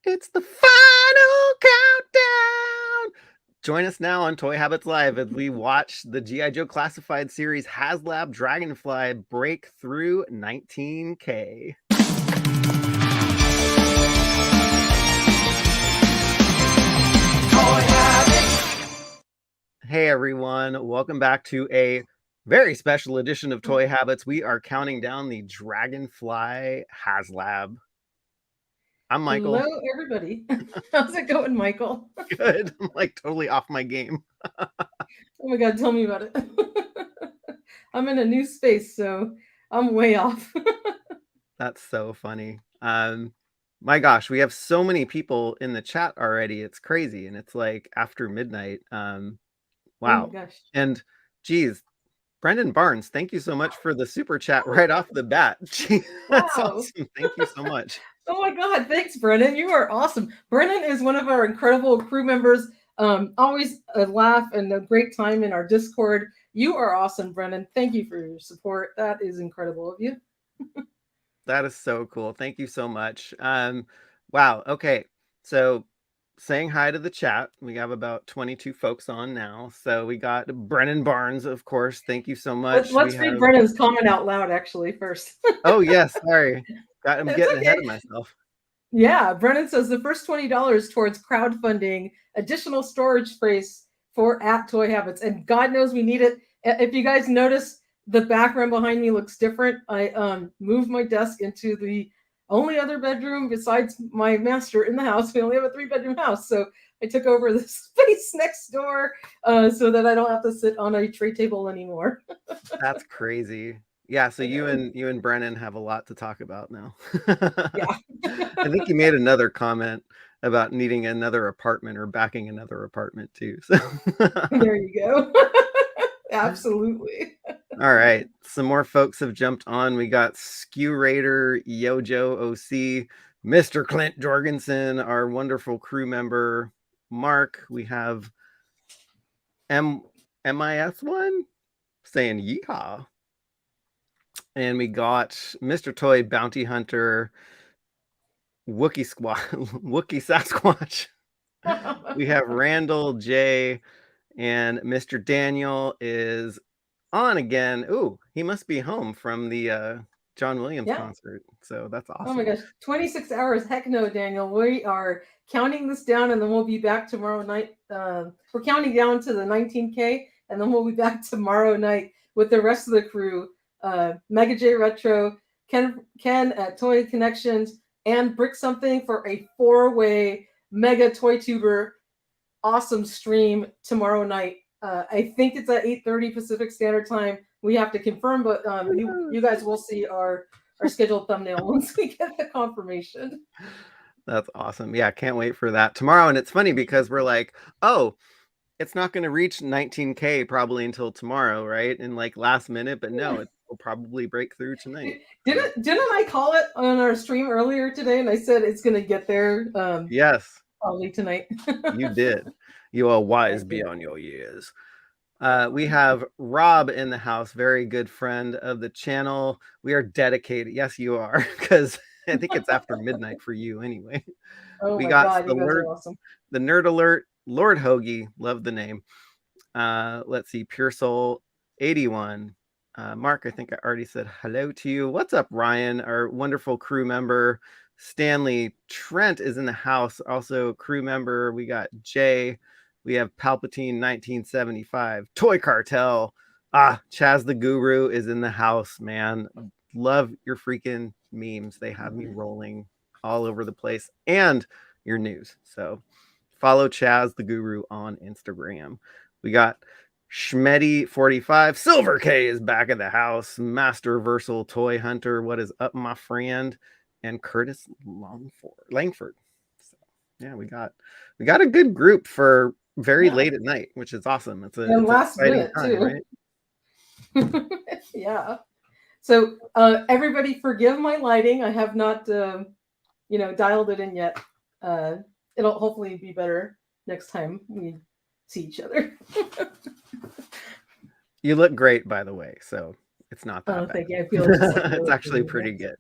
It's the final countdown. Join us now on Toy Habits Live as we watch the G.I. Joe Classified series HasLab Dragonfly break through 19K. Hey everyone, welcome back to a very special edition of Toy Habits. We are counting down the Dragonfly HasLab. I'm Michael. Hello, everybody. How's it going, Michael? Good. I'm like totally off my game. Oh my God, tell me about it. I'm in a new space, so I'm way off. That's so funny. My gosh, we have so many people in the chat already. It's crazy. And it's like after midnight. Oh my Wow. gosh. And geez, Brendan Barnes, thank you so much for the super chat right off the bat. Gee, that's Wow. awesome. Thank you so much. Oh my God, thanks, Brennan. You are awesome. Brennan is one of our incredible crew members. Always a laugh and a great time in our Discord. You are awesome, Brennan. Thank you for your support. That is incredible of you. That is so cool. Thank you so much. Wow. Okay. So saying hi to the chat. We have about 22 folks on now. So we got Brennan Barnes, of course. Thank you so much. We Let's read have, Brennan's comment out loud, actually, first. oh yes, sorry. I'm It's getting ahead okay. of myself. Yeah, Brennan says the first $20 towards crowdfunding additional storage space for at Toy Habits, and God knows we need it. If you guys notice, the background behind me looks different. I moved my desk into the only other bedroom besides my master in the house. We only have a 3-bedroom house, so I took over the space next door so that I don't have to sit on a tray table anymore. That's crazy. Yeah, so I you know. and Brennan have a lot to talk about now. Yeah. I think you made another comment about needing another apartment or backing another apartment too. So There you go. Absolutely. all right, some more folks have jumped on. We got Skew Raider, Yojo OC, Mr. Clint Jorgensen, our wonderful crew member, Mark. We have MIS1 saying yeehaw. And we got Mr. Toy Bounty Hunter, Wookie Sasquatch. We have Randall J, and Mr. Daniel is on again. Ooh, he must be home from the John Williams Yeah. concert. So that's Oh my awesome. gosh, 26 hours. Heck no, Daniel. We are counting this down and then we'll be back tomorrow night. We're counting down to the 19K and then we'll be back tomorrow night with the rest of the crew. Mega J Retro, Ken at Toy Connections, and Brick Something for a 4-way mega toy tuber awesome stream tomorrow night. I think it's at 8:30 Pacific Standard Time. We have to confirm, but you guys will see our scheduled thumbnail once we get the confirmation. That's awesome. Yeah, can't wait for that tomorrow. And it's funny because we're like, oh, it's not going to reach 19K probably until tomorrow, right? And like last minute, but no, it will probably break through tonight. So Didn't I call it on our stream earlier today? And I said it's going to get there yes, probably tonight. you did. You are wise beyond your years. We have Rob in the house, very good friend of the channel. We are dedicated. Yes, you are, because I think it's after midnight for you anyway. Oh We my got God, you guys are awesome. the Nerd Alert, Lord Hoagie, love the name. Let's see, Pure Soul 81. Mark, I think I already said hello to you. What's up, Ryan, our wonderful crew member? Stanley Trent is in the house, also crew member. We got Jay. We have Palpatine 1975, Toy Cartel. Chaz the Guru is in the house, man. Love your freaking memes. They have me rolling all over the place and your news. So follow Chaz the Guru on Instagram. We got Schmeddy45. Silver K is back at the house. Master Versal Toy Hunter. What is up, my friend? And Curtis Langford. So, yeah, we got a good group for very late at night, which is awesome. It's And an last exciting minute time, too. right? Yeah. So everybody forgive my lighting. I have not dialed it in yet. It'll hopefully be better next time we see each other. You look great, by the way, so it's not that bad. Thank you. I feel just like It's actually pretty good.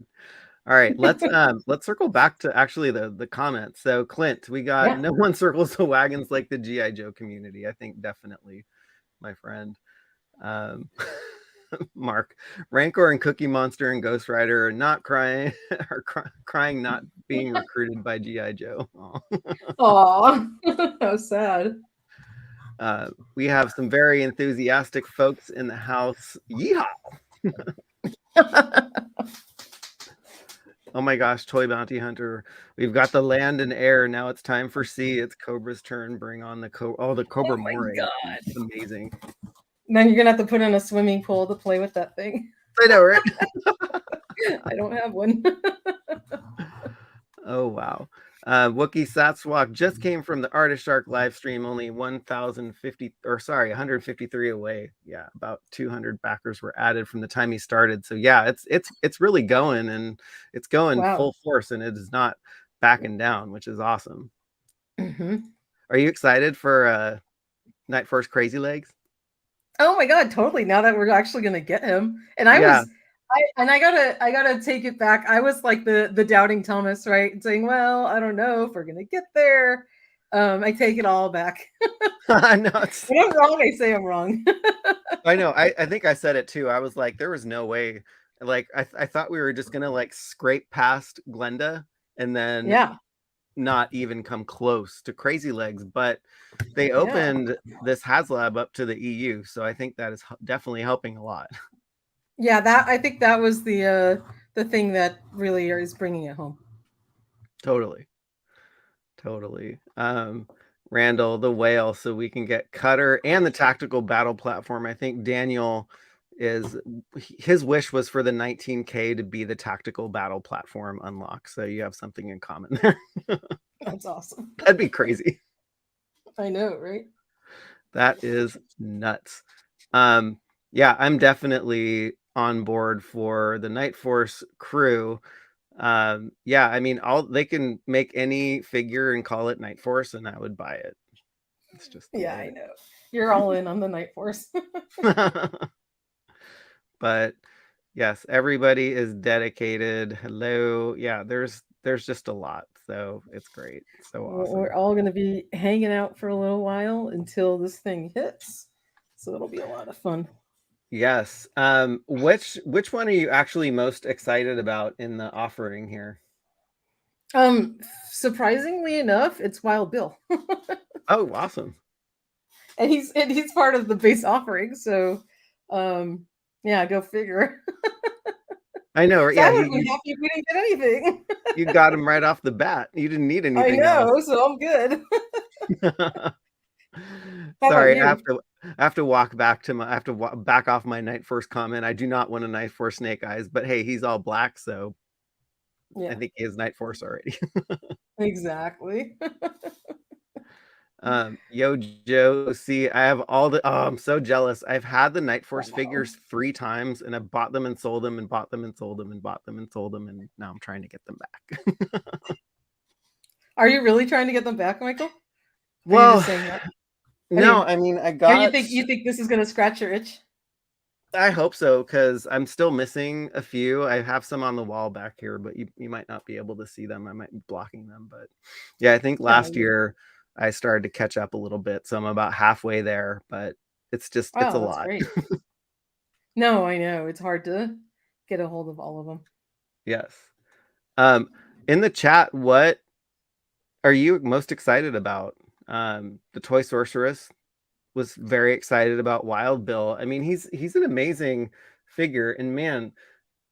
All right, let's circle back to actually the comments. So Clint, we got Yeah. no one circles the wagons like the GI Joe community. I think definitely, my friend. Um, Mark, Rancor and Cookie Monster and Ghost Rider are not crying, crying not being recruited by GI Joe. Aw, how sad. We have some very enthusiastic folks in the house. Yeehaw! Oh my gosh, Toy Bounty Hunter. We've got the land and air. Now it's time for sea. It's Cobra's turn. Bring on the the Cobra Oh my Moray. god. Amazing. Then you're gonna have to put in a swimming pool to play with that thing. I know, right? I don't have one. Oh wow. Wookie Satswalk just came from the Artist Shark live stream, only 1,050 or sorry, 153 away. Yeah, about 200 backers were added from the time he started. So yeah, it's really going, and it's going Wow. full force, and it is not backing down, which is awesome. Mm-hmm. Are you excited for Night Force Crazy Legs? Oh my god, totally. Now that we're actually gonna get him. And I Yeah. was I gotta take it back. I was like the doubting Thomas, right? And saying, well, I don't know if we're gonna get there. I take it all back. I know. When I'm wrong, I say I'm wrong. I know. I think I said it too. I was like, there was no way. Like I thought we were just gonna like scrape past Glenda and then Yeah. not even come close to Crazy Legs, but they Yeah. opened this HasLab up to the EU, so I think that is definitely helping a lot. Yeah, that I think that was the thing that really is bringing it home. Totally. Randall the whale, so we can get Cutter and the tactical battle platform. I think Daniel his wish was for the 19K to be the tactical battle platform unlock. So you have something in common there. That's awesome. That'd be crazy. I know, right? That is nuts. Yeah, I'm definitely on board for the Night Force crew. Yeah, I mean, they can make any figure and call it Night Force, and I would buy it. It's just the Yeah, way I know. You're all in on the Night Force. But yes, everybody is dedicated. Hello. Yeah, there's just a lot. So it's great. So awesome. We're all going to be hanging out for a little while until this thing hits. So it'll be a lot of fun. Yes. Which one are you actually most excited about in the offering here? Surprisingly enough, it's Wild Bill. Oh, awesome. And he's part of the base offering, so yeah, go figure. I know. So Yeah, I would be happy if we didn't get anything. you got him right off the bat. You didn't need I anything know, else. so I'm good. Sorry, I have to walk back to I have to back off my Night Force comment. I do not want a Night Force Snake Eyes, but hey, he's all black, so Yeah. I think he has Night Force already. Exactly. Yo Joe, see, I have all the I'm so jealous. I've had the Night Force figures 3 times, and I've bought them and sold them and bought them and sold them and bought them and sold them, and now I'm trying to get them back. Are you really trying to get them back, Michael? Well, just saying that? no, I mean I got. You think this is gonna scratch your itch? I hope so, because I'm still missing a few. I have some on the wall back here, but you might not be able to see them. I might be blocking them, but yeah, I think last year I started to catch up a little bit, so I'm about halfway there, but it's just it's a lot. Great. No, I know. It's hard to get a hold of all of them. Yes. In the chat, what are you most excited about? The Toy Sorceress was very excited about Wild Bill. I mean, he's an amazing figure, and man,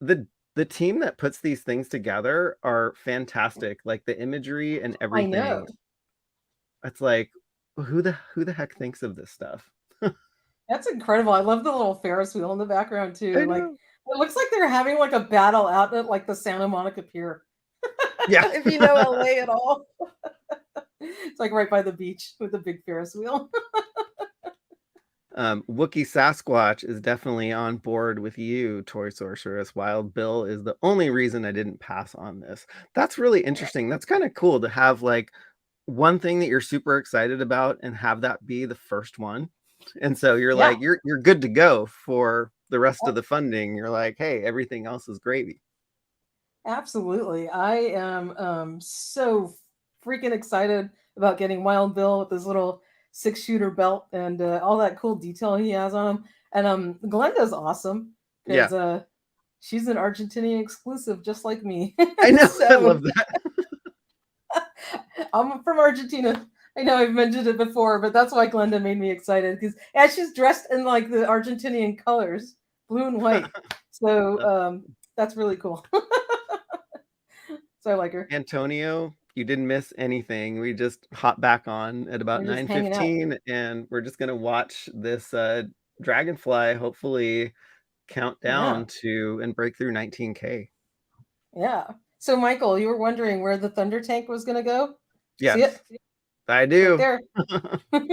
the team that puts these things together are fantastic. Like the imagery and everything. I know. It's like, who the heck thinks of this stuff? That's incredible. I love the little Ferris wheel in the background too. Like it looks like they're having like a battle out at like the Santa Monica Pier. Yeah. If you know LA at all. It's like right by the beach with the big Ferris wheel. Wookie Sasquatch is definitely on board with you, Toy Sorceress. Wild Bill is the only reason I didn't pass on this. That's really interesting. That's kind of cool to have like one thing that you're super excited about and have that be the first one. And so you're like, you're good to go for the rest of the funding. You're like, hey, everything else is gravy. Absolutely. I am so freaking excited about getting Wild Bill with his little 6-shooter belt and all that cool detail he has on him. And Glenda's awesome Yeah, because she's an Argentinian exclusive just like me. I know. I So love that. I'm from Argentina. I know I've mentioned it before, but that's why Glenda made me excited because she's dressed in like the Argentinian colors, blue and white. So that's really cool. So I like her. Antonio, you didn't miss anything. We just hop back on at about We're just hanging out. 9:15, and we're just gonna watch this Dragonfly hopefully count Yeah. down to and break through 19K. Yeah. So Michael, you were wondering where the Thunder Tank was going to go? See Yes, it? I Right do. there. And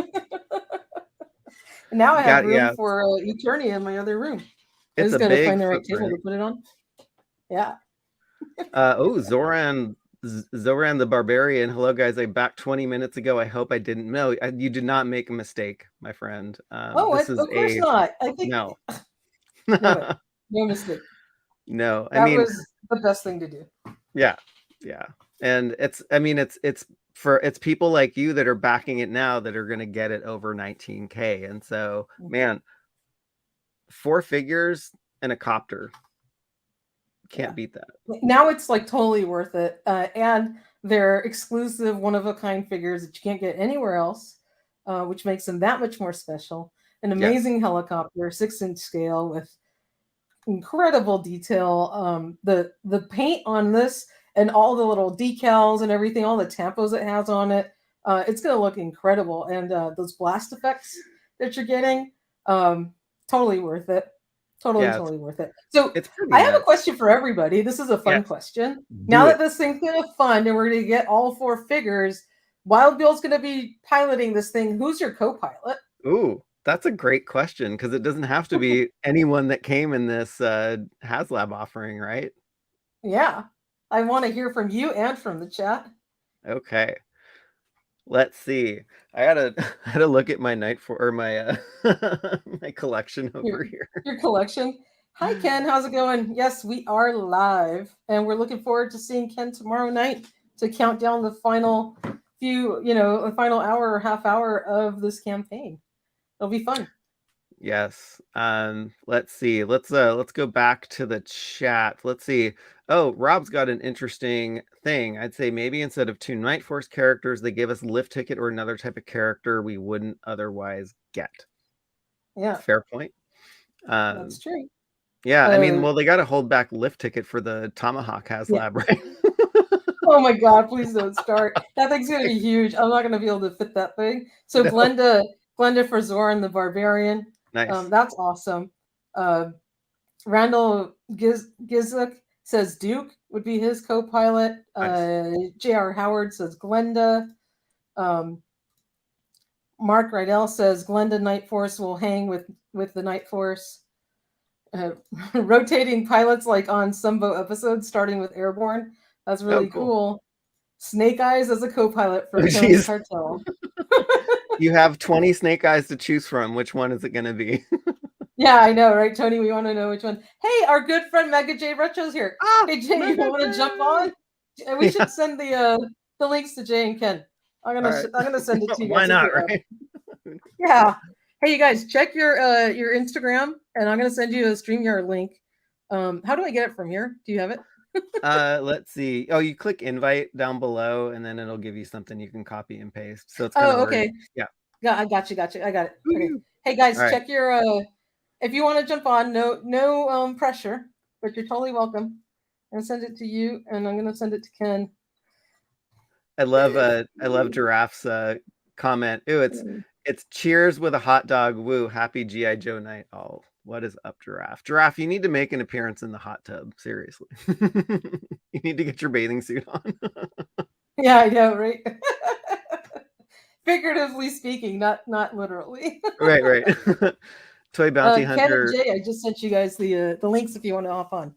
now I have Got room yeah. for Eternia in my other room. I It's just a got to big find the right table footprint. to put it on. Yeah. Oh, Zoran the Barbarian. Hello, guys. I back 20 minutes ago. I hope I didn't. No, you did not make a mistake, my friend. Oh, This is of course a not. I think no. no, no mistake. No, I That mean, was the best thing to do. yeah, yeah. And I mean, it's people like you that are backing it now that are going to get it over 19K. And so, man, 4 figures and a copter. Yeah. Can't beat that. Now it's like totally worth it. And they're exclusive, one of a kind figures that you can't get anywhere else, which makes them that much more special. An Yes. amazing helicopter, 6-inch scale with incredible detail. The paint on this and all the little decals and everything, all the tampos it has on it, it's going to look incredible. And those blast effects that you're getting, totally worth it. Totally, Yeah, totally worth it. So it's pretty I have a nuts. question for everybody. This is a fun Yes. question. Now Do that it. this thing's going to fund and we're going to get all 4 figures, Wild Bill's going to be piloting this thing. Who's your co-pilot? Ooh, that's a great question because it doesn't have to be anyone that came in this HasLab offering, right? Yeah. I want to hear from you and from the chat. Okay. Let's see. I had to look at my night for or my my collection your, over here. your collection. Hi, Ken. How's it going? Yes, we are live, and we're looking forward to seeing Ken tomorrow night to count down the final the final hour or half hour of this campaign. It'll be fun. Yes. Let's see. Let's go back to the chat. Let's see. Oh, Rob's got an interesting thing. I'd say maybe instead of 2 Night Force characters, they give us lift ticket or another type of character we wouldn't otherwise get. Yeah, Fair point. that's true. Yeah, I mean, well, they got to hold back lift ticket for the Tomahawk Yeah. HasLab, right? Oh my God! Please don't start. That thing's gonna be huge. I'm not gonna be able to fit that thing. So No. Glenda for Zoran the Barbarian. Nice. That's awesome. Randall Gizuk says Duke would be his co-pilot. Nice. J.R. Howard says Glenda. Mark Rydell says Glenda Night Force will hang with the Night Force. Rotating pilots like on Sumbo episodes, starting with Airborne. That's really cool. Snake Eyes as a co-pilot for Tony Cartel. You have 20 Snake Eyes to choose from. Which one is it going to be? Yeah, I know, right, Tony? We want to know which one. Hey, our good friend Mega J Retro's here. Hey, Jay, you want to jump on? We should send the links to Jay and Ken. I'm gonna send it to you guys. Why not, right? Yeah. Hey, you guys, check your Instagram, and I'm gonna send you a StreamYard link. How do I get it from here? Do you have it? Let's see. Oh, you click invite down below, and then it'll give you something you can copy and paste. So it's kind of okay. Yeah. Yeah, I got you. I got it. Okay. Hey guys, check your if you want to jump on, no pressure, but you're totally welcome. I'm gonna send it to you, and I'm gonna send it to Ken. I love Giraffe's comment. Ooh, it's cheers with a hot dog. Woo, happy GI Joe night. Oh, what is up, Giraffe? Giraffe, you need to make an appearance in the hot tub. Seriously. You need to get your bathing suit on. Yeah, I know, right? Figuratively speaking, not literally. Right. Toy Bounty Hunter. Ken and Jay, I just sent you guys the links if you want to hop on.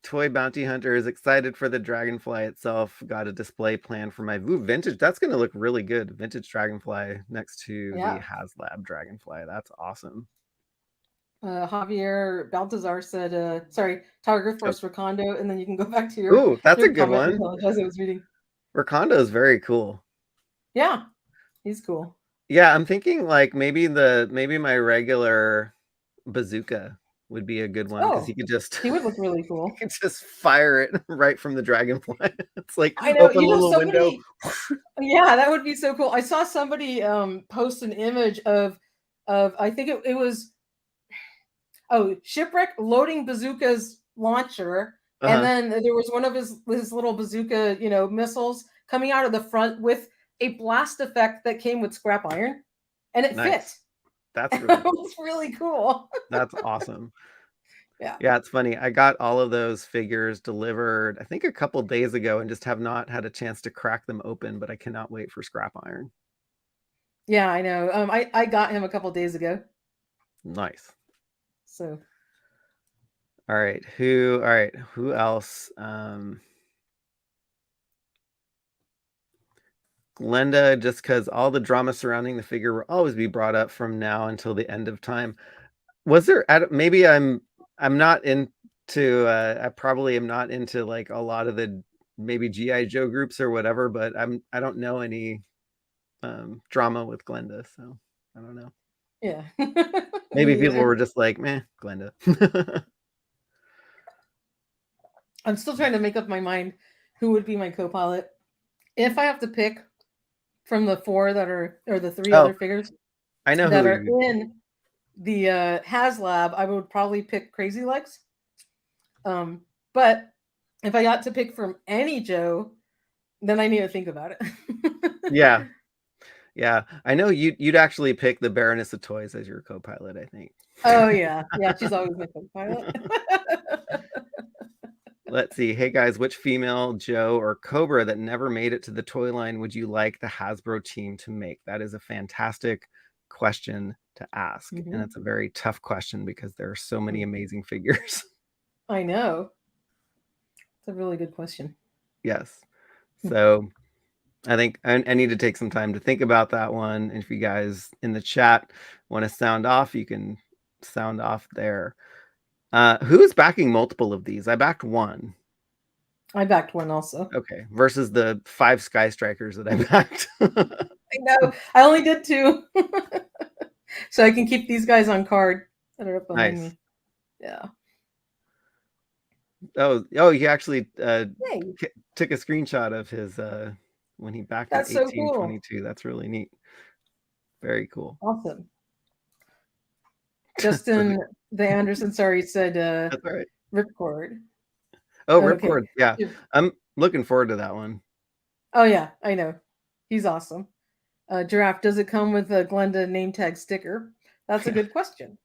Toy Bounty Hunter is excited for the Dragonfly itself. Got a display plan for my vintage. That's going to look really good. Vintage Dragonfly next to the HasLab Dragonfly. That's awesome. Javier Baltazar said, sorry, Tiger Oh, Force Recondo, and then you can go back to your, ooh, that's a your good comment one. as I was reading. Rakondo is very cool. Yeah, he's cool. Yeah, I'm thinking like maybe my regular bazooka would be a good one because Oh, he could just he would look really he cool. could just fire it right from the dragonfly. It's like I know, open a little window. somebody, yeah, that would be so cool. I saw somebody post an image of I think it was Shipwreck loading bazooka's launcher, and Uh-huh. then there was one of his little bazooka, missiles coming out of the front with a blast effect that came with scrap iron, and it fit. Nice. That's really It cool. was really cool. That's awesome. Yeah. Yeah, it's funny. I got all of those figures delivered, I think a couple days ago, and just have not had a chance to crack them open, but I cannot wait for scrap iron. Yeah, I know. I got him a couple days ago. Nice. So All right, who else? Glenda, just because all the drama surrounding the figure will always be brought up from now until the end of time. Was there, maybe I'm not into I probably am not into like a lot of the maybe GI Joe groups or whatever, but I don't know any drama with Glenda, so I don't know. yeah. Maybe Me people either. were just like, meh, Glenda. I'm still trying to make up my mind who would be my co-pilot. If I have to pick from the four that are, or the three Oh, other figures I know that who are you. in the HasLab, I would probably pick Crazy Legs. But if I got to pick from any Joe, then I need to think about it. Yeah, yeah. I know you'd actually pick the Baroness of Toys as your co-pilot, I think. Oh yeah, yeah, she's always my co-pilot. Let's see. Hey guys, which female Joe or Cobra that never made it to the toy line would you like the Hasbro team to make? That is a fantastic question to ask. And it's a very tough question because there are so many amazing figures. I know. It's a really good question. Yes. So I think I need to take some time to think about that one. If you guys in the chat want to sound off, you can sound off there. Who's backing multiple of these? I backed one. I backed one also. Okay. Versus the 5 Sky Strikers that I backed. I know. I only did two. So I can keep these guys on card that are up behind Nice. me. Yeah. Oh, he actually Hey, took a screenshot of his when he backed that that's so cool. 1822. That's really neat. Very cool. Awesome. Justin the Anderson, sorry, said That's all right. ripcord. Oh, Okay. Ripcord. Yeah. I'm looking forward to that one. Oh yeah, I know. He's awesome. Giraffe, does it come with a Glenda name tag sticker? That's a good question.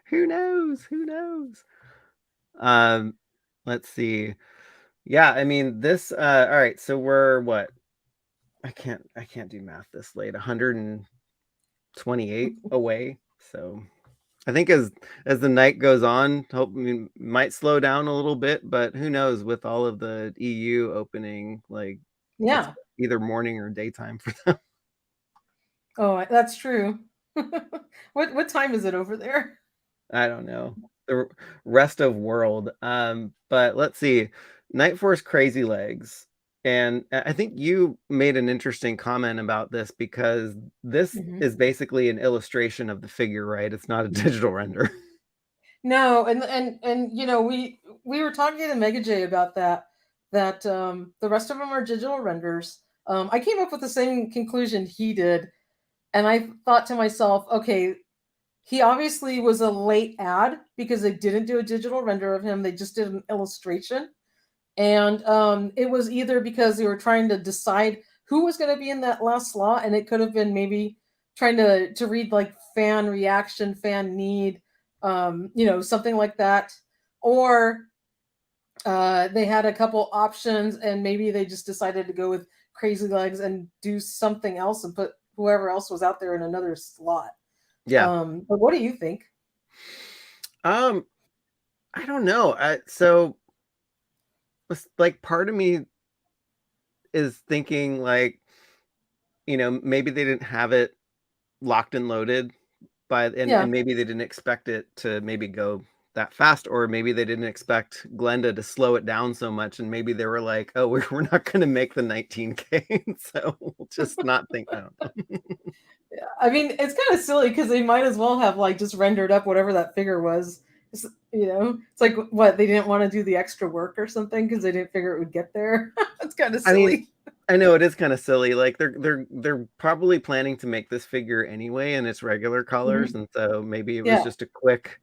Who knows? Who knows? Um, let's see. Yeah, I mean this all right, so we're what? I can't do math this late. 128 away. So I think as the night goes on, hope might slow down a little bit, but who knows with all of the EU opening, like it's Yeah. either morning or daytime for them. Oh, that's true. What time is it over there? I don't know. The rest of world. But let's see. Night Force Crazy Legs. And I think you made an interesting comment about this because this is basically an illustration of the figure, right? It's not a digital render. No, and we were talking to Mega J about that. That the rest of them are digital renders. I came up with the same conclusion he did, and I thought to myself, okay, he obviously was a late ad because they didn't do a digital render of him; they just did an illustration, and it was either because they were trying to decide who was going to be in that last slot, and it could have been maybe trying to read like fan reaction, fan need, something like that, or they had a couple options and maybe they just decided to go with Crazy Legs and do something else and put whoever else was out there in another slot. Yeah. But what do you think? Um, I don't know. So like part of me is thinking like, maybe they didn't have it locked and loaded and maybe they didn't expect it to maybe go that fast, or maybe they didn't expect Glenda to slow it down so much, and maybe they were like, oh, we're not going to make the 19K, so we'll just not think. I don't know. Yeah, I mean, it's kind of silly because they might as well have like just rendered up whatever that figure was. It's like, what, they didn't want to do the extra work or something because they didn't figure it would get there. It's kind of silly. I mean, I know it is kind of silly. Like they're probably planning to make this figure anyway in its regular colors, and so maybe it was just a quick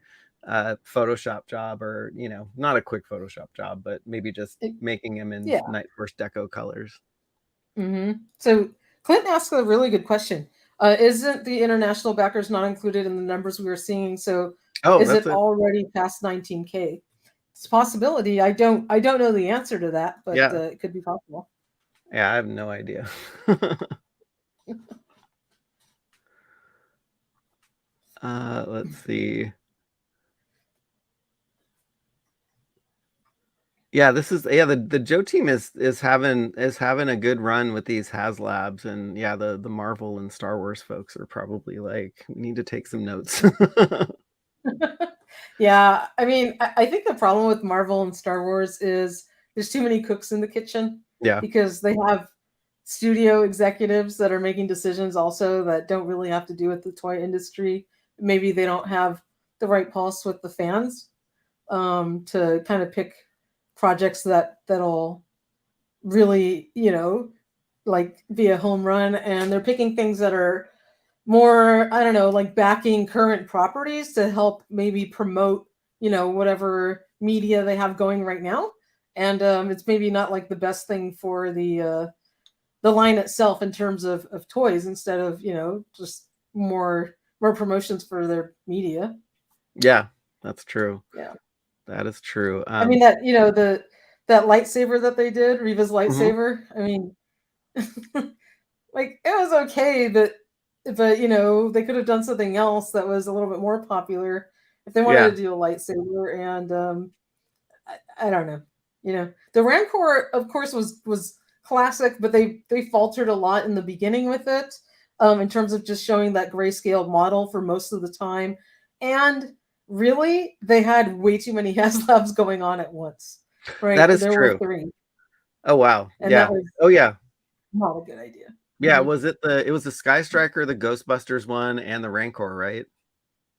Photoshop job, or not a quick Photoshop job, but maybe just making him in Night Force deco colors. So Clint asked a really good question. Isn't the international backers not included in the numbers we were seeing? So is it already past 19K? It's a possibility. I don't know the answer to that, but it could be possible. Yeah, I have no idea. Let's see. Yeah, this is the Joe team is having a good run with these HasLabs, and the Marvel and Star Wars folks are probably like, we need to take some notes. Yeah, I mean, I think the problem with Marvel and Star Wars is there's too many cooks in the kitchen. Yeah, because they have studio executives that are making decisions also that don't really have to do with the toy industry. Maybe they don't have the right pulse with the fans to kind of pick projects that'll really, like be a home run, and they're picking things that are more, I don't know, like backing current properties to help maybe promote, whatever media they have going right now. And it's maybe not like the best thing for the line itself in terms of toys, instead of just more promotions for their media. Yeah, that's true. Yeah, that is true. I mean, that that lightsaber that they did, Reva's lightsaber. I mean, like, it was okay, but they could have done something else that was a little bit more popular if they wanted to do a lightsaber. And I don't know. The Rancor, of course, was classic, but they faltered a lot in the beginning with it, in terms of just showing that grayscale model for most of the time. And really, they had way too many HasLabs going on at once. Right? That is there true. were 3. Oh wow! And that was not a good idea. Yeah, was it was the Sky Striker, the Ghostbusters one, and the Rancor, right?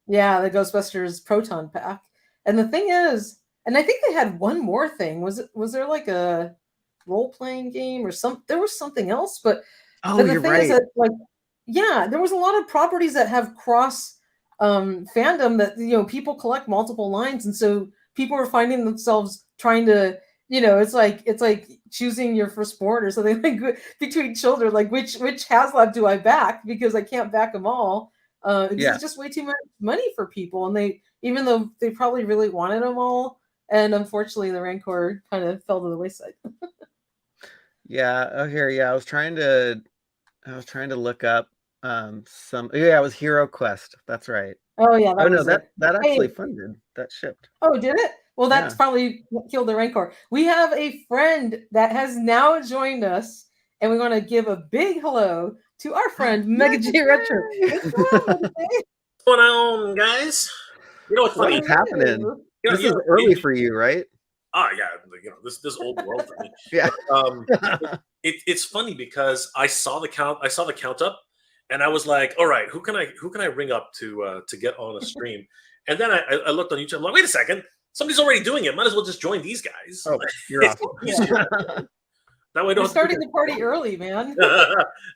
Yeah, the Ghostbusters Proton Pack. And the thing is, and I think they had one more thing. Was there like a role-playing game or there was something else, but the you're thing right. is that, like, there was a lot of properties that have cross fandom, that people collect multiple lines, and so people are finding themselves trying to, it's like choosing your first sport or something, like between children, like which HasLab do I back, because I can't back them all. It's just way too much money for people, and even though they probably really wanted them all, and unfortunately the Rancor kind of fell to the wayside. I was trying to look up it was Hero Quest. That's right. Oh yeah, that actually funded, that shipped. Oh, did it? Well, that's probably what killed the Rancor. We have a friend that has now joined us, and we want to give a big hello to our friend Mega J Retro. What's going on, guys? What's funny? What's happening? This is early for you, right? Oh yeah, this old world for me. Yeah. It's funny because I saw the count up, and I was like, all right, who can I ring up to get on a stream? And then I looked on YouTube. I'm like, wait a second, somebody's already doing it. Might as well just join these guys. Oh, you're awesome. That way, we're starting the party early, man.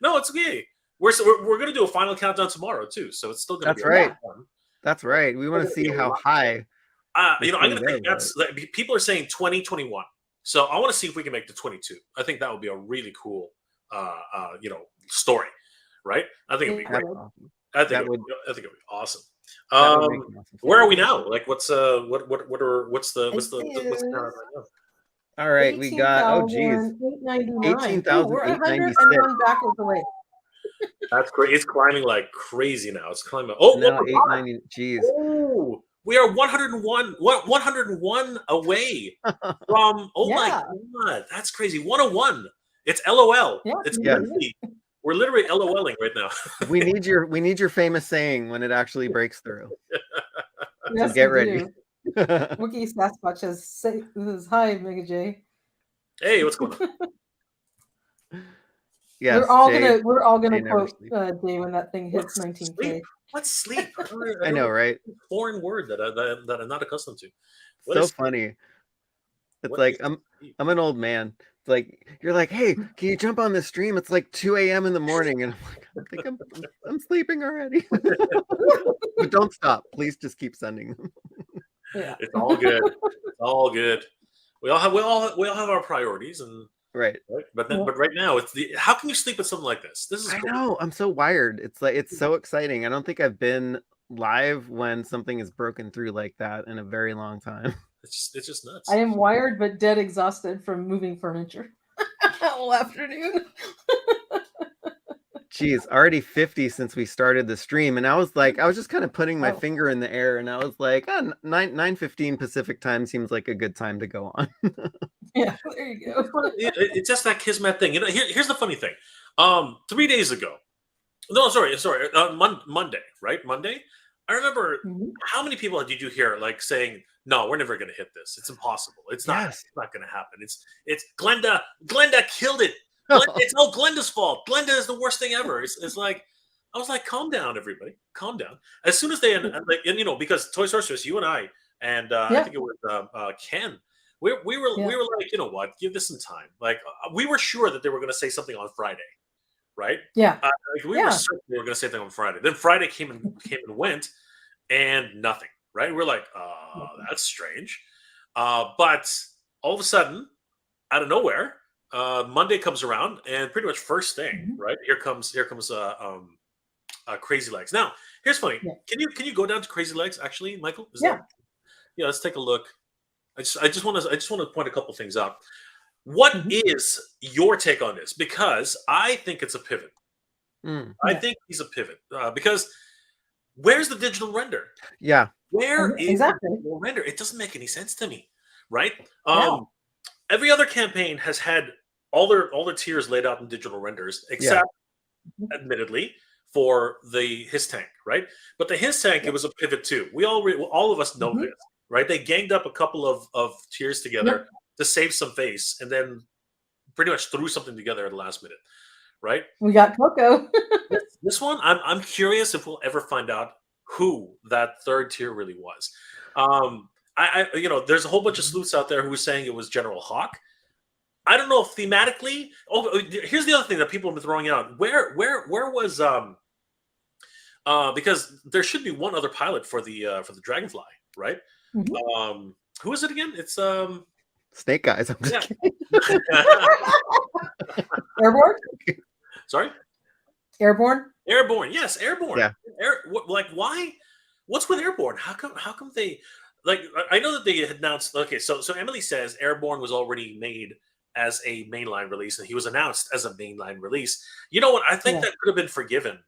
No, it's okay. We're gonna do a final countdown tomorrow too, so it's still gonna be fun. That's right. We want to see how high. I'm gonna think people are saying 2021, so I want to see if we can make the 22. I think that would be a really cool, story, right? I think it'd be great. Awesome. I think it'd be awesome. Where are we now? Like, what's the count right now? All right, we got 18,896. We're 101 backwards away. That's great. It's climbing like crazy now. It's climbing. Oh, no, 890. Jeez. Oh, we are 101 away from. Oh my god, that's crazy. 101. It's LOL. Yeah, it's crazy. We're literally LOLing right now. We need your famous saying when it actually breaks through. Yes, So get we ready. do. Wookie Sasquatch says, "Hi, Mega J." Hey, what's going on? Yes, we're all Jay, gonna Jay never quote sleeps. Jay when that thing hits What's 19K. sleep? What's sleep? I know, right? Foreign word that I'm not accustomed to. What So is funny. It's what like is sleep? I'm an old man. It's like you're like, hey, can you jump on this stream? It's like 2 a.m. in the morning, and I'm like, I think I'm sleeping already. But don't stop. Please just keep sending them. Yeah. It's all good. It's all good. We all have our priorities, and Right. but Yeah. right now it's the how can you sleep with something like this? This is I cool. know. I'm so wired. It's like it's so exciting. I don't think I've been live when something is broken through like that in a very long time. It's just nuts. I am wired but dead exhausted from moving furniture all afternoon. Geez, already 50 since we started the stream, and I was just kind of putting my Oh. finger in the air, and I was like, oh, 9:15 Pacific time seems like a good time to go on. Yeah, there you go. It's just that kismet thing. You know, here's the funny thing. 3 days ago, no, sorry, Monday, right? Monday. I remember Mhm. how many people did you hear like saying, "No, we're never going to hit this. It's impossible. It's not. Yes. It's not going to happen. It's Glenda. Glenda killed it. It's all Glenda's fault. Glenda is the worst thing ever." It's like I was like, "Calm down, everybody. Calm down." As soon as they and you know, because Toy Sorceress, you and I, and I Yeah. think it was Ken. We were like, you know what? Give this some time. Like we were sure that they were going to say something on Friday, right? Yeah. Like we were certain they were going to say something on Friday. Then Friday came and went, and nothing. Right? We're like, that's strange. But all of a sudden, out of nowhere, Monday comes around, and pretty much first thing, Mhm. right? Here comes Crazy Legs. Now, here's funny. Yeah. Can you go down to Crazy Legs? Actually, Michael, Yeah. yeah. Let's take a look. I just want to point a couple things out. What is your take on this? Because I think it's a pivot. I think he's a pivot because where's the digital render? Yeah. Where is Exactly. the digital render? It doesn't make any sense to me, right? Yeah. Every other campaign has had all their tiers laid out in digital renders, except, admittedly, for the his tank, right? But the his tank, it was a pivot too. We all of us know this, right? They ganged up a couple of tiers together to save some face, and then pretty much threw something together at the last minute, right? We got Coco. This one, I'm curious if we'll ever find out who that third tier really was. I you know, there's a whole bunch of sleuths out there who were saying it was General Hawk. I don't know if thematically. Oh, here's the other thing that people have been throwing out. Where was because there should be one other pilot for the Dragonfly, right? Who is it again? It's Snake Eyes. I'm just yeah. Airborne? Sorry? Airborne? Airborne. Yes, Airborne. Yeah. Like why? What's with Airborne? How come they like I know that they had announced okay, so Emily says Airborne was already made as a mainline release and he was announced as a mainline release. You know what? I think that could have been forgiven.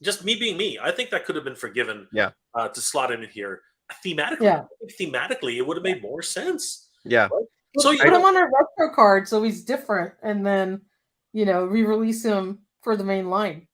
Just me being me, I think that could have been forgiven to slot him in here. Thematically, Yeah. thematically, it would have made more sense. Yeah. Right? So you put him on a retro card so he's different and then, you know, re-release him for the main line.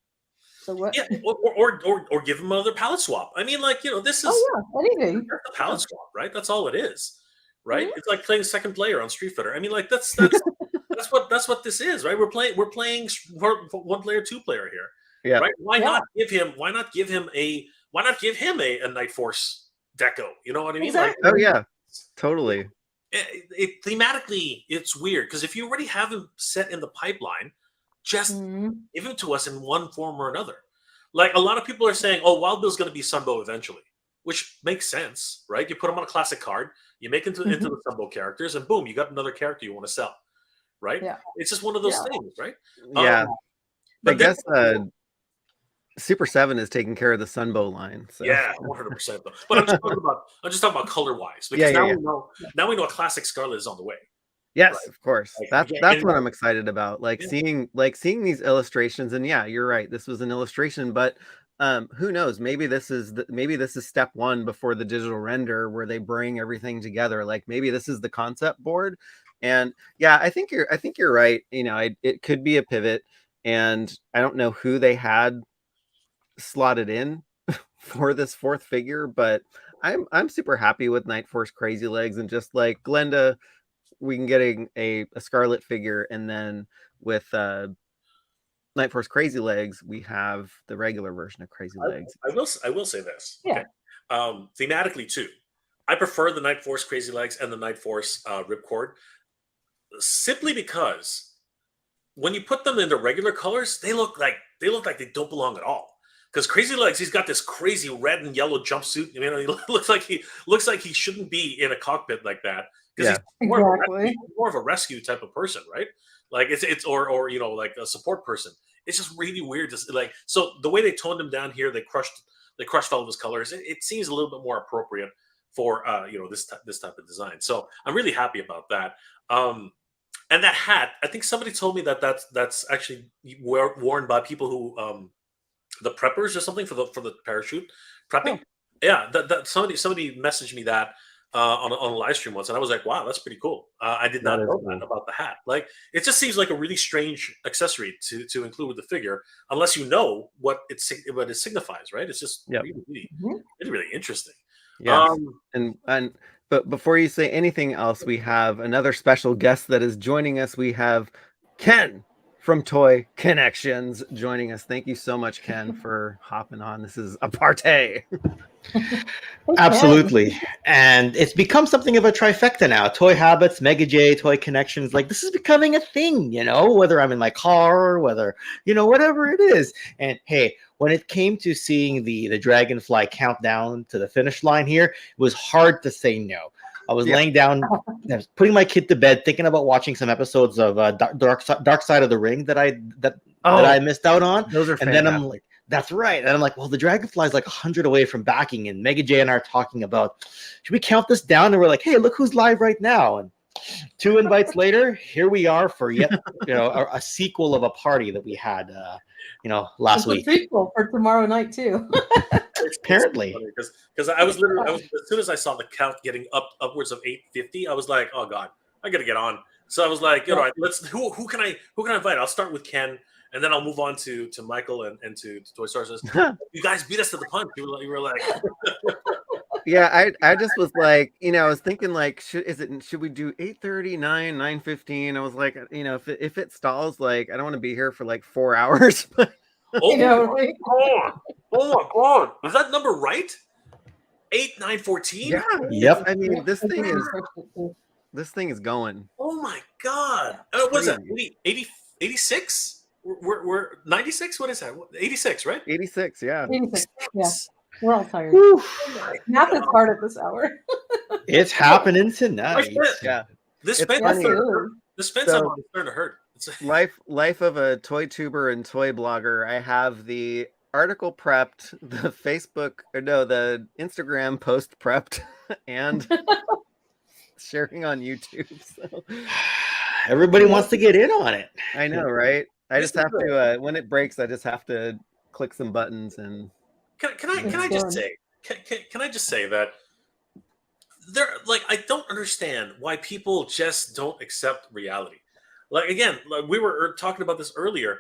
So what? Yeah, or give him another palette swap. I mean, like, you know, this is anything. a palette swap, right? That's all it is, right? It's like playing second player on Street Fighter. I mean, like that's what this is, right? We're playing one player, two player here. Yeah. Right? Why not give him a Night Force deco? You know what I mean? Exactly. Like, oh yeah, totally. Thematically, it's weird because if you already have him set in the pipeline, just give him to us in one form or another. Like a lot of people are saying, "Oh, Wild Bill's going to be Sunbow eventually," which makes sense, right? You put him on a classic card, you make into the Sunbow characters, and boom, you got another character you want to sell, right? Yeah. It's just one of those things, right? Yeah. But I guess Super 7 is taking care of the Sunbow line. So. Yeah, 100%. But I'm just talking about color wise because now we know a classic Scarlet is on the way. Yes, right? of course. Like, That's what I'm excited about. Like seeing these illustrations, and yeah, you're right. This was an illustration, but who knows? Maybe this is step one before the digital render, where they bring everything together. Like maybe this is the concept board, and yeah, I think you're right. You know, it could be a pivot. and I don't know who they had slotted in for this fourth figure, but I'm super happy with Night Force Crazy Legs, and just like Glenda, we can get a Scarlet figure, and then with Night Force Crazy Legs, we have the regular version of Crazy Legs. I will say this. Yeah. Okay. Thematically too, I prefer the Night Force Crazy Legs and the Night Force Ripcord, simply because when you put them in the regular colors, they look like they don't belong at all. Because Crazy Legs, he's got this crazy red and yellow jumpsuit. You know, he looks like he shouldn't be in a cockpit like that. Because he's more of a rescue type of person, right? Like it's or you know, like a support person. It's just really weird. Like, so the way they toned him down here, they crushed all of his colors. It seems a little bit more appropriate for you know, this type of design. So I'm really happy about that. And that hat, I think somebody told me that's actually worn by people who the preppers or something for the parachute prepping. Oh. Yeah, that somebody messaged me that on a live stream once, and I was like, wow, that's pretty cool. I did not know that about the hat. Like, it just seems like a really strange accessory to include with the figure, unless you know what it signifies, right? It's just really interesting. Yeah, but before you say anything else, we have another special guest that is joining us. We have Ken from Toy Connections joining us. Thank you so much, Ken, for hopping on. This is a party. Absolutely. And it's become something of a trifecta now. Toy Habits, Mega J, Toy Connections. Like, this is becoming a thing, you know, whether I'm in my car or whether, you know, whatever it is. And hey, when it came to seeing the Dragonfly countdown to the finish line here, it was hard to say no. I was laying down, I was putting my kid to bed, thinking about watching some episodes of Dark Side of the Ring that I missed out on. Those are fantastic. And then I'm like, that's right. And I'm like, well, the Dragonfly's like 100 away from backing, and Mega J and I are talking about, should we count this down? And we're like, hey, look who's live right now. And 2 invites later, here we are for yet, you know, a sequel of a party that we had, you know, last week. It's a prequel for tomorrow night too. Apparently, because I was as soon as I saw the count getting upwards of 850, I was like, oh god, I gotta get on. So I was like, you know, who can I invite? I'll start with Ken, and then I'll move on to Michael and to Toy Stars. You guys beat us to the punch. You were like, yeah, I just was like, you know, I was thinking like, should we do 8:30, 9, 9:15? I was like, you know, if it stalls, like, I don't want to be here for like 4 hours. Oh, my God. Is that number right? 8, 9, 14? Yeah. Yep. I mean, this thing is going. Oh my God. What's that? 86? We're 96? What is that? 86, right? 86, yeah. 86, yeah. We're all tired. Math is hard at this hour. It's happening tonight. Yeah. This Spence I'm starting to hurt. Life of a toy tuber and toy blogger. I have the article prepped, the Instagram post prepped, and sharing on YouTube. So everybody wants to get in on it. I know, right? I just have to when it breaks, I just have to click some buttons. And can I just say that I don't understand why people just don't accept reality. Like, again, like we were talking about this earlier.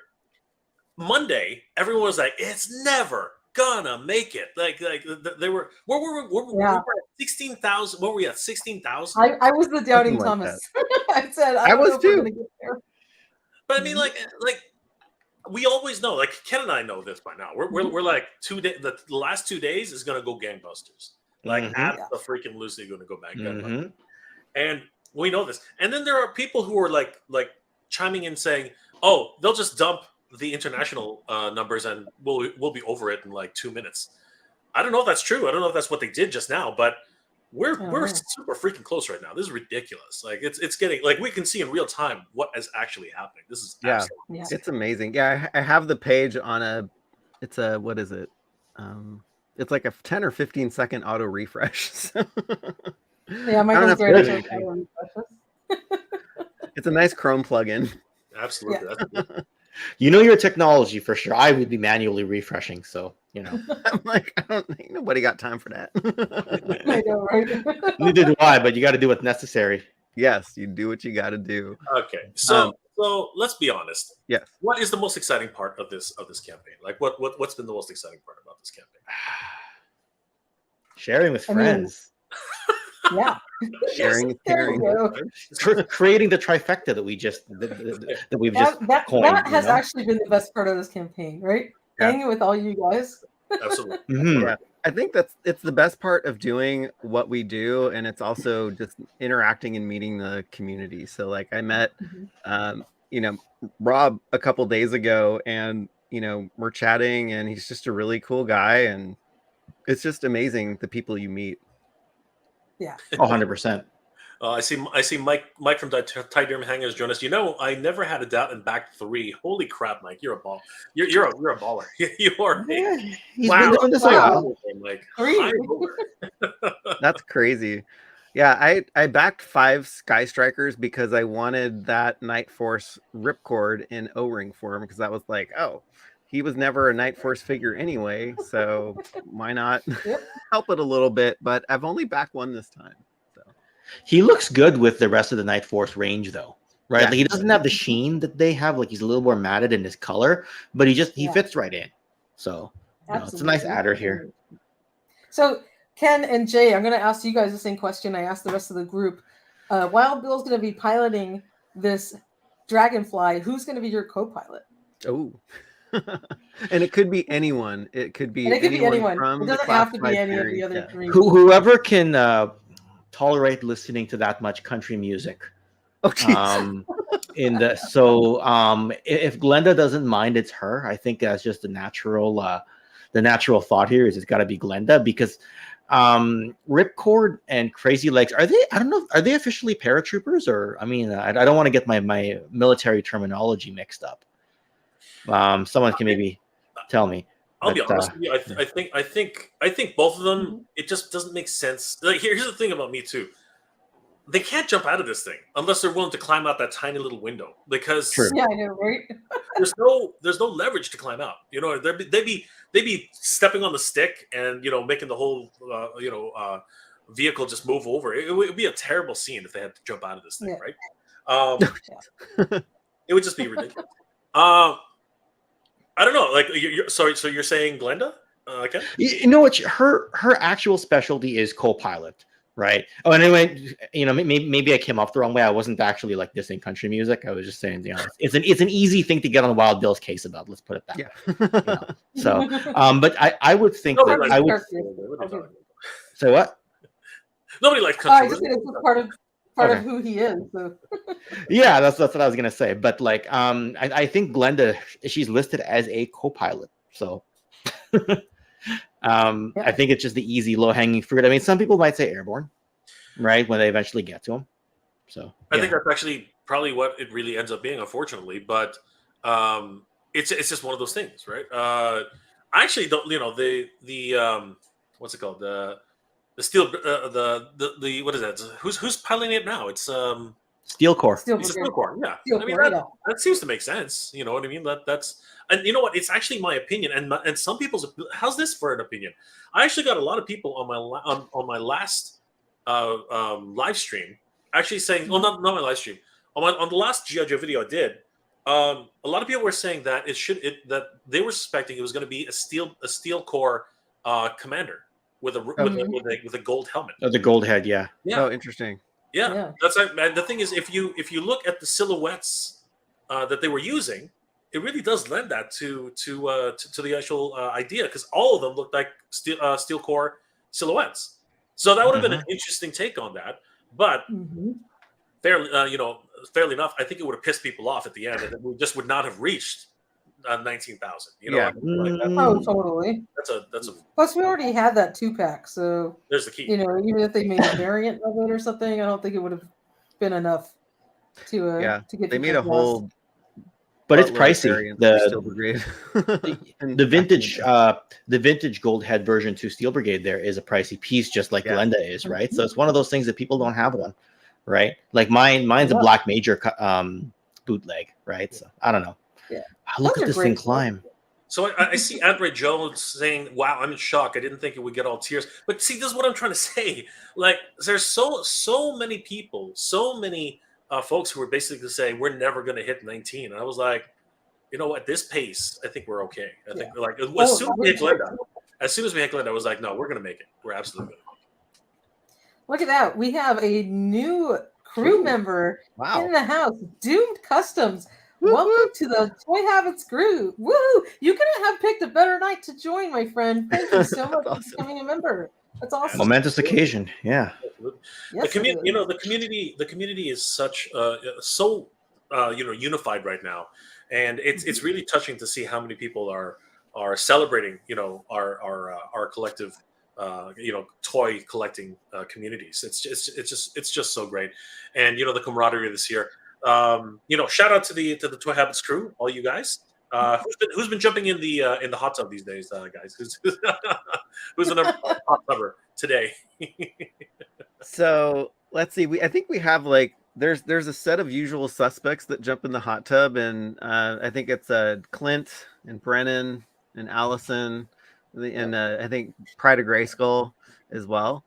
Monday, everyone was like, "It's never gonna make it." Like they were. We were at 16,000. What were we at? 16,000. I was the doubting Thomas. I said I was too. Get there. But I mean, like we always know. Like Ken and I know this by now. We're like the last 2 days is gonna go gangbusters. Like at the freaking Lucy going to go back then. And we know this. And then there are people who are like chiming in saying, "Oh, they'll just dump the international numbers and we'll be over it in like 2 minutes." I don't know if that's true. I don't know if that's what they did just now, but we're super freaking close right now. This is ridiculous. Like it's getting like we can see in real time what is actually happening. This is absolutely it's amazing. Yeah, I have the page on what is it? It's like a 10 or 15 second auto refresh. So. Yeah, my phone's very auto refreshes. It's a nice Chrome plugin. Absolutely. Yeah. You know your technology for sure. I would be manually refreshing, so you know. I'm like, I don't think nobody got time for that. I know, right? Neither do I, but you got to do what's necessary. Yes, you do what you got to do. Okay, so So let's be honest. Yes. What is the most exciting part of this campaign? Like, what's been the most exciting part about this campaign? Sharing with friends. Yeah. Sharing is There you caring. go. Creating the trifecta that we've just coined. That has actually been the best part of this campaign, right? Yeah. Hanging with all you guys. Absolutely. Mhm. Yeah. I think it's the best part of doing what we do, and it's also just interacting and meeting the community. So like I met Rob a couple days ago, and we're chatting, and he's just a really cool guy, and it's just amazing the people you meet. Yeah. 100%. I see Mike from Tiderm Hangers join us. I never had a doubt in back 3. Holy crap, Mike! You're a ball. You're a baller. You are. Yeah, he's Wow. been doing this a while. Like, 3. That's crazy. Yeah, I backed 5 Sky Strikers because I wanted that Night Force ripcord in O-ring form, because that was like, oh, he was never a Night Force figure anyway, so why not help it a little bit? But I've only backed 1 this time. So He looks good with the rest of the Night Force range, though, right? Yeah. Like, he doesn't have the sheen that they have. Like, he's a little more matted in his color, but he fits right in. So it's a nice adder here. So Ken and Jay, I'm going to ask you guys the same question I asked the rest of the group. Wild Bill's going to be piloting this Dragonfly. Who's going to be your co-pilot? Oh. And it could be anyone. It could be anyone. From it doesn't the have to be classified any series. of the other 3. Whoever can tolerate listening to that much country music. Oh, geez. If Glenda doesn't mind, it's her. I think that's just the natural thought here is it's got to be Glenda, because Ripcord and Crazy Legs, are they officially paratroopers? Or I don't want to get my military terminology mixed up. Someone can maybe tell me. I'll be honest with you. I think both of them. It just doesn't make sense. Like, here's the thing about me too. They can't jump out of this thing unless they're willing to climb out that tiny little window. Because yeah, I know, right? there's no leverage to climb out. They'd be stepping on the stick and making the whole vehicle just move over. It would be a terrible scene if they had to jump out of this thing, right? It would just be ridiculous. I don't know. Like, sorry. So you're saying Glenda? Okay. You know what? Her actual specialty is co-pilot, right? Oh, and anyway, maybe I came off the wrong way. I wasn't actually like dissing country music. I was just saying, it's an easy thing to get on Wild Bill's case about. Let's put it that way. So, but I would think that I would say what? Nobody likes country music. It's part of who he is. So. Yeah, that's what I was gonna say. But like, I think Glenda, she's listed as a co-pilot, so I think it's just the easy, low-hanging fruit. I mean, some people might say airborne, right, when they eventually get to him. So I think that's actually probably what it really ends up being, unfortunately. But it's just one of those things, right? I actually don't, the what's it called, the steel, the what is that? Who's piloting it now? It's Steel Core. It's a Steel Core, yeah. That seems to make sense. You know what I mean? That's, and you know what? It's actually my opinion, and some people's. How's this for an opinion? I actually got a lot of people on my last live stream actually saying, well, not my live stream, on the last GI Joe video I did. A lot of people were saying that that they were suspecting it was going to be a Steel Core commander with a gold helmet. Oh, the gold head, yeah. Oh, interesting. Yeah. That's the thing is, if you look at the silhouettes that they were using, it really does lend that to the actual idea, because all of them looked like Steel Core silhouettes. So that would have been an interesting take on that. But fairly enough, I think it would have pissed people off at the end, and we just would not have reached 19,000. Yeah. Oh, totally. That's a. Plus, we already had that 2-pack, so there's the key. Even if they made a variant of it or something, I don't think it would have been enough to get. They made a whole. But it's pricey. The vintage gold head version to Steel Brigade there is a pricey piece, just like Glenda is, right? So it's one of those things that people don't have one, right? Like mine's a Black Major bootleg, right? So I don't know. Yeah. Look at this thing climb. So I see Andre Jones saying, "Wow, I'm in shock. I didn't think it would get all tears." But see, this is what I'm trying to say. Like, there's so many people, so many folks who were basically saying we're never going to hit 19. And I was like, you know what? This pace, I think we're okay. I think we're like as soon as we hit Glenda, I was like, no, we're going to make it. We're absolutely going to make it. Look at that. We have a new crew member in the house. Doomed Customs. Welcome to the Toy Habits crew. Woo! You couldn't have picked a better night to join, my friend. Thank you so much for becoming a member. That's awesome. Momentous occasion. Yeah. Yes, the community is such so unified right now, and it's really touching to see how many people are celebrating our collective toy collecting communities. It's just so great, and the camaraderie this year. Shout out to the Toy Habits crew, all you guys. Who's been jumping in the hot tub these days, guys? Who's the number one hot tubber today? So let's see. I think we have there's a set of usual suspects that jump in the hot tub, and I think it's Clint and Brennan and Allison, and I think Pride of Grayskull as well.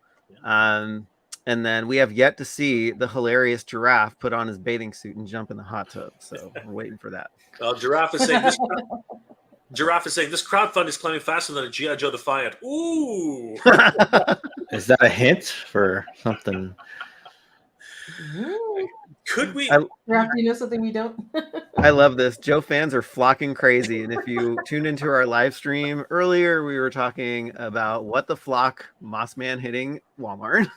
And then we have yet to see the hilarious Giraffe put on his bathing suit and jump in the hot tub. So we're waiting for that. Giraffe is saying this. Giraffe is saying this crowdfund is climbing faster than a G.I. Joe Defiant. Ooh. Is that a hint for something? Could we? Giraffe, do you know something we don't? I love this. Joe fans are flocking crazy. And if you tuned into our live stream earlier, we were talking about what the flock Mossman hitting Walmart.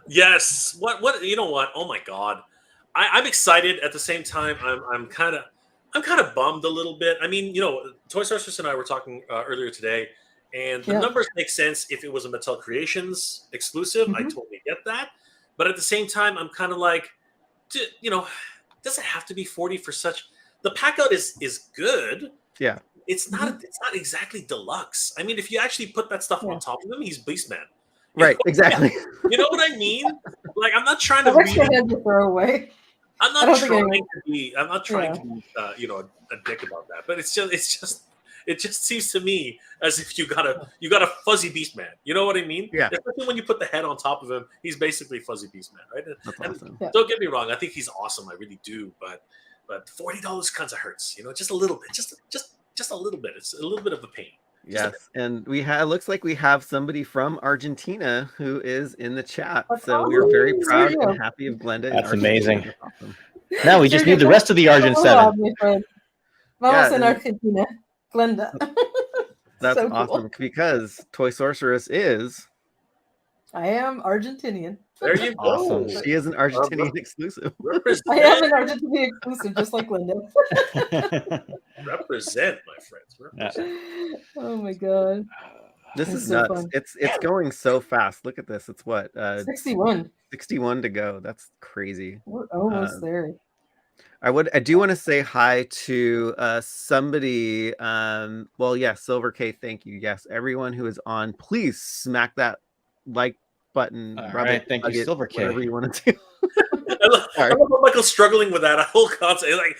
Yes. What? You know what? Oh my God. I'm excited. At the same time, I'm kind of bummed a little bit. I mean, Toys R Us and I were talking earlier today, and the numbers make sense if it was a Mattel Creations exclusive. I totally get that. But at the same time, I'm kind of like, does it have to be 40 for such? The pack out is good. Yeah. It's not exactly deluxe. I mean, if you actually put that stuff on top of him, he's Beastman. Right, exactly. You know what I mean? Like, I'm not trying to throw away. I'm not trying to be a dick about that. But it just seems to me as if you got a fuzzy Beastman. You know what I mean? Yeah. Especially when you put the head on top of him, he's basically fuzzy Beastman, right? That's awesome. Don't get me wrong, I think he's awesome. I really do, but $40 kind of hurts. Just a little bit, just a little bit. It's a little bit of a pain. Yes, and looks like we have somebody from Argentina who is in the chat. So we are very proud and happy of Glenda. That's amazing. That's awesome. Now we just need the rest of the Argent 7. Vamos in Argentina, Glenda. That's so awesome cool. Because Toy Sorceress is. I am Argentinian. There you go. Awesome. She is an Argentinian exclusive. I am an Argentinian exclusive, just like Glenda. Represent, my friends. Represent. Oh my God. This is nuts. Fun. It's going so fast. Look at this. It's what? 61. 61 to go. That's crazy. We're almost there. I do want to say hi to somebody. Silver K, thank you. Yes, everyone who is on, please smack that like button. All right, thank you, Silver K. Whatever you want to do. I love Michael struggling with that whole concept. Like,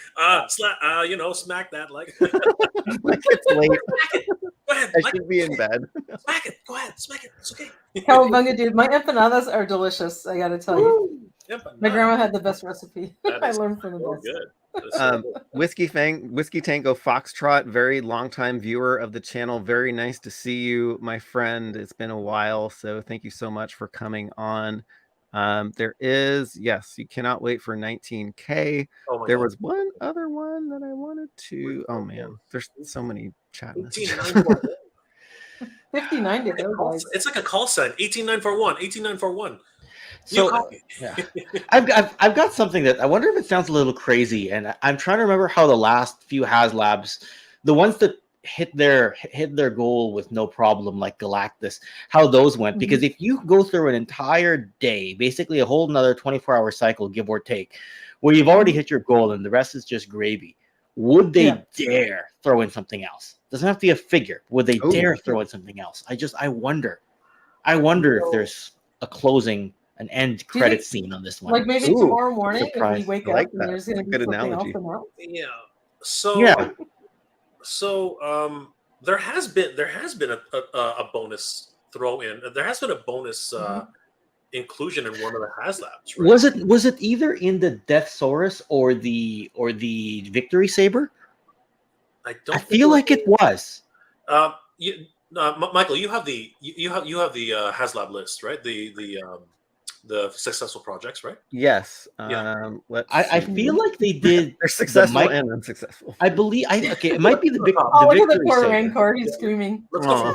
smack that like. Like it's late. Go ahead. I should be in bed. Smack it. Go ahead. Smack it. It's okay. Cowabunga, dude. My empanadas are delicious. I got to tell you. My grandma had the best recipe. I learned from the best. Good. Whiskey Tango Foxtrot, very long time viewer of the channel. Very nice to see you, my friend. It's been a while, so thank you so much for coming on. There is, yes, you cannot wait for 19K. There was one other one that I wanted to. Oh man, there's so many chat messages. 59 to go, guys. It's like a call sign. 18941. 18941. So I've got something that I wonder if it sounds a little crazy, and I'm trying to remember how the last few HasLabs, the ones that hit their goal with no problem, like Galactus, how those went. Because if you go through an entire day, basically a whole another 24-hour cycle, give or take, where you've already hit your goal and the rest is just gravy, would they dare throw in something else? Doesn't have to be a figure. Would they dare throw in something else? I wonder if there's a closing, an end credit scene on this one. Like maybe tomorrow morning surprise. If we wake like up and there's going to be good something analogy. else. Yeah. So there has been a bonus throw in. There has been a bonus inclusion in one of the HasLabs. Right? Was it either in the Deathsaurus or the Victory Saber? I feel like it was. Michael, you have the HasLab list, right? The successful projects, right? Yes. Yeah. Let's I see. feel like they did. They're successful mic- and unsuccessful. I believe. Okay, it might be the Oh, look at the Victory poor Saber. Rancor. He's Yeah. screaming. Let's go. Aw.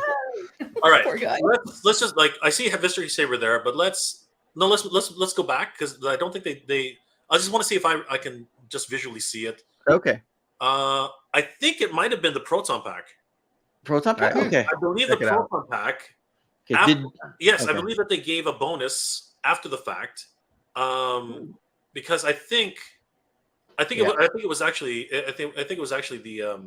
All right. Poor guy. Let's just like I see a Victory Saber there, but let's go back because I don't think they. I just want to see if I can just visually see it. Okay. I think it might have been the Proton Pack. Proton Pack. Alright. Okay. I believe Check the it out. Proton Pack. Okay, Yes, I okay. believe that they gave a bonus after the fact, because I think it was actually the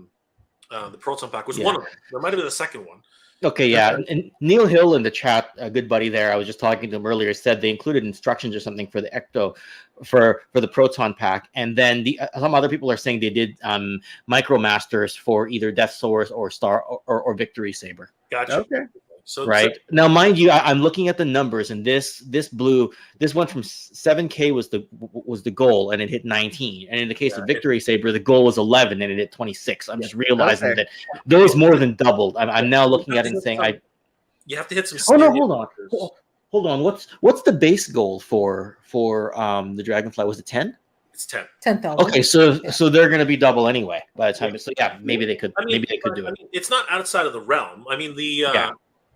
Proton Pack was one of them. There might have been a second one. Okay, yeah. And Neil Hill in the chat, a good buddy there, I was just talking to him earlier, said they included instructions or something for the Ecto for the Proton Pack. And then some other people are saying they did Micromasters for either Deathsaurus or Star or Victory Saber. Gotcha. Okay. So Right now, mind you, I'm looking at the numbers, and this went from 7K was the goal, and it hit 19. And in the case of Victory Saber, the goal was 11, and it hit 26. I'm just realizing that those more than doubled. I'm now looking at it and saying, you have to hit some. Oh no, hold on. What's the base goal for the Dragonfly? Was it 10? It's 10. 10,000. Okay, so they're going to be double anyway by the time. So yeah, maybe they could. Maybe they could do it. It's not outside of the realm. I mean,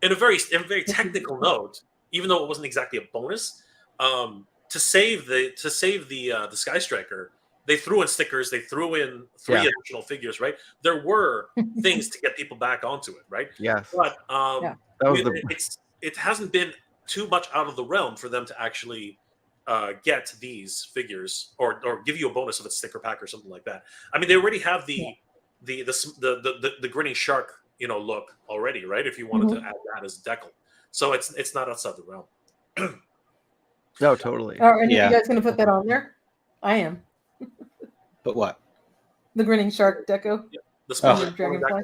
in a very technical note, even though it wasn't exactly a bonus, to save the Sky Striker, they threw in stickers, they threw in 3 additional figures, right? There were things to get people back onto it, right? Yes. But it hasn't been too much out of the realm for them to actually get these figures or give you a bonus of a sticker pack or something like that. I mean, they already have the grinning shark, look already, right? If you wanted to add that as decal, so it's not outside the realm. No, totally. Are any of you guys going to put that on there? I am. But what? The grinning shark deco. The small Dragonfly.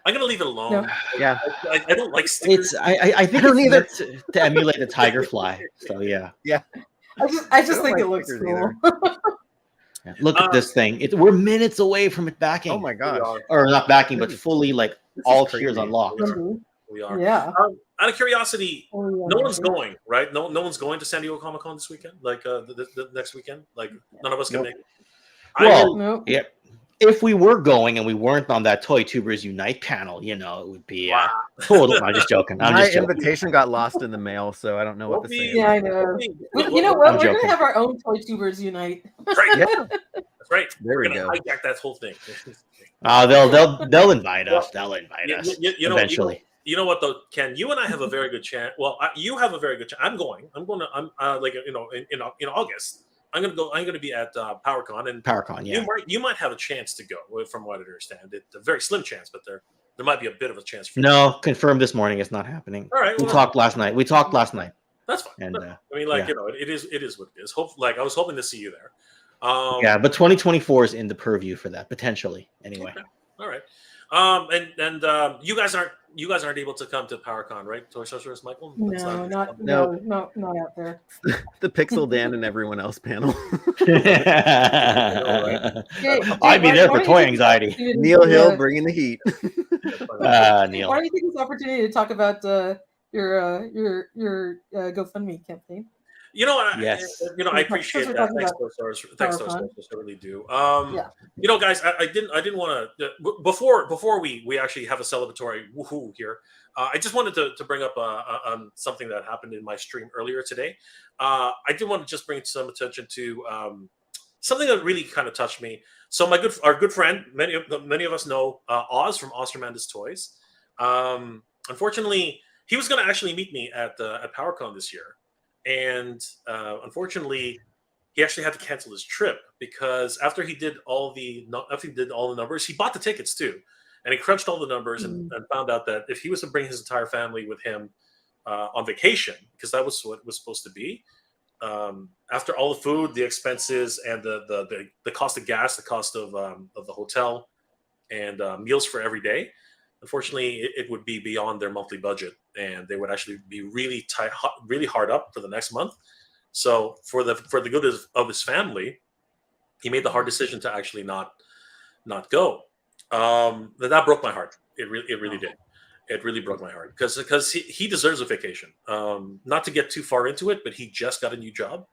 I'm gonna leave it alone. No. Yeah. I don't like stickers. I think don't it's either. meant to emulate a tiger fly. So yeah. I just don't think like it looks stickers cool. Yeah, look at this thing. We're minutes away from it backing. Oh my gosh. Or not backing, but fully like This is all crazy. tiers unlocked. We are. Yeah. Out of curiosity, Oh, yeah. no one's going, right? No one's going to San Diego Comic Con this weekend, like the next weekend. Like none of us can Nope. make it. Well, Nope. yeah. If we were going and we weren't on that Toy Tubers Unite panel, it would be total. I'm just joking. My invitation got lost in the mail, so I don't know what to say. Yeah, I know. You know what? I'm We're going joking. to have our own Toy Tubers Unite. That's right. Yeah. That's right. There We're we gonna go. hijack that whole thing. They'll invite us. They'll invite us eventually. You know what though, Ken? You and I have a very good chance. Well, you have a very good chance. I'm going. I'm like in August. I'm gonna be at PowerCon, and PowerCon, yeah. You might have a chance to go. From what I understand, it's a very slim chance, but there might be a bit of a chance. For No, confirmed this morning. It's not happening. All right, We talked last night. That's fine. And I mean, like it is what it is. I was hoping to see you there. Yeah, but 2024 is in the purview for that potentially. Anyway. Okay. All right. And you guys aren't able to come to PowerCon, right? Toy Sorceress, Michael? No, not out there. The Pixel Dan and everyone else panel. I'd be there for toy anxiety. Neil Hill bringing the heat. Neil. Why don't you take this opportunity to talk about your GoFundMe campaign? Yes. I appreciate that. Thanks, Toy Sorceress. I really do. Guys, I didn't want to before we actually have a celebratory woohoo here. I just wanted to bring up something that happened in my stream earlier today. I did want to just bring some attention to something that really kind of touched me. So our good friend, many of us know Oz from Osterman's Toys. Unfortunately, he was going to actually meet me at PowerCon this year. And unfortunately, he actually had to cancel his trip because after he did all the numbers, he bought the tickets too, and he crunched all the numbers and found out that if he was to bring his entire family with him on vacation, because that was what it was supposed to be, after all the food, the expenses, and the cost of gas, the cost of the hotel, and meals for every day, unfortunately, it would be beyond their monthly budget, and they would actually be really tight, really hard up for the next month. So for the good of his family, he made the hard decision to actually not go. That broke my heart. It really did. It really broke my heart because he deserves a vacation. Not to get too far into it, but he just got a new job,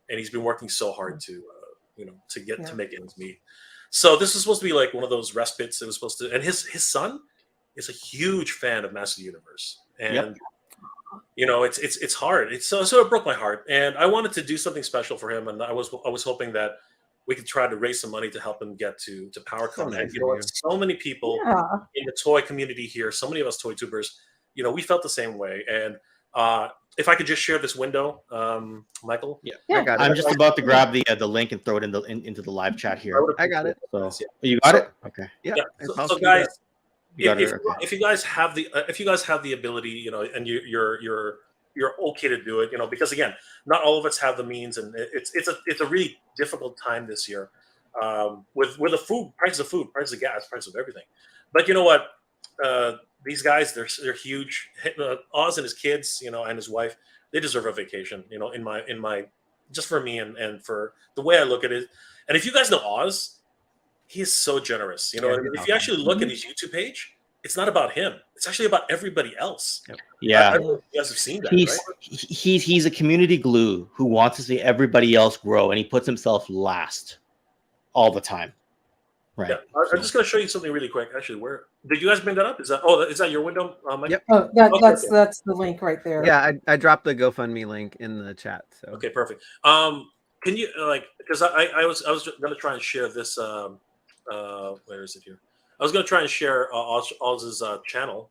and he's been working so hard to to make ends meet. So this is supposed to be like one of those respites. It was supposed to, and his son is a huge fan of Master Universe, and it's hard. So it broke my heart, and I wanted to do something special for him, and I was hoping that we could try to raise some money to help him get to PowerCon. So nice and so many people in the toy community here, so many of us toy tubers, we felt the same way. And if I could just share this window, Michael. Yeah. I got it. I'm just about to grab the link and throw it into the live chat here. I got it. So you got it? Okay. Yeah. So guys, if you guys have the ability, and you're okay to do it, because again, not all of us have the means, and it's a really difficult time this year, with the food, prices of gas, price of everything. But you know what? These guys, they're huge. Oz and his kids, and his wife, they deserve a vacation. In my just for me and for the way I look at it. And if you guys know Oz, he is so generous. If you actually look at his YouTube page, it's not about him. It's actually about everybody else. Yeah. I don't know if you guys have seen that, He's right? he's a community glue who wants to see everybody else grow, and he puts himself last all the time. Right. Yeah. I'm just going to show you something really quick. Actually, where did you guys bring that up? Is that your window, Mike? Yep. Oh, that's the link right there. Yeah, I dropped the GoFundMe link in the chat. So Okay, perfect. Can you because I was going to try and share this. Where is it here? I was going to try and share Oz's channel.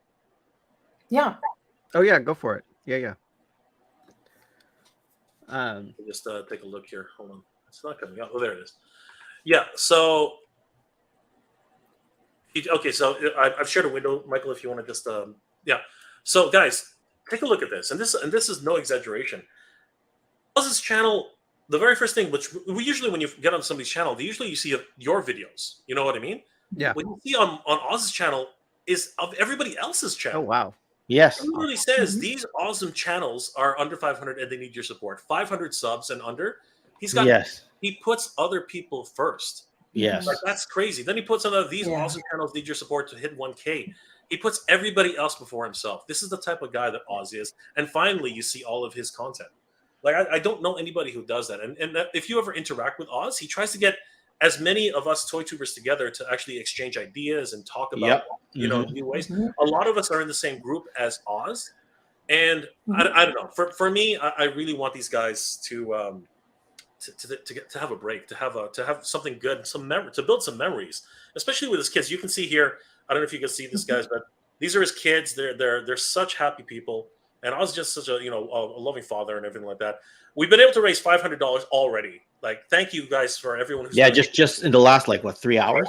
Yeah. Oh yeah, go for it. Yeah. Just take a look here. Hold on, it's not coming out. Oh, there it is. Yeah. So. Okay, so I've shared a window, Michael. If you want to just So guys, take a look at this, and this is no exaggeration. Oz's channel, the very first thing, which we usually when you get on somebody's channel, you see your videos. You know what I mean? Yeah. What you see on Oz's channel is of everybody else's channel. Oh wow. Yes. It literally says these awesome channels are under 500 and they need your support. 500 subs and under. He's got. Yes. He puts other people first. Yes. Like, that's crazy. Then he puts on these awesome channels need your support to hit 1K. He puts everybody else before himself. This is the type of guy that Oz is. And finally, you see all of his content. Like I don't know anybody who does that. And if you ever interact with Oz, he tries to get as many of us toy tubers together to actually exchange ideas and talk about new ways. A lot of us are in the same group as Oz, and I don't know. For me, I really want these guys to have a break, to have something good, to build some memories, especially with his kids. You can see here. I don't know if you can see this, guys, but these are his kids. They're such happy people, and I was just such a loving father and everything like that. We've been able to raise $500 already. Like, thank you guys for everyone who's just in the last 3 hours.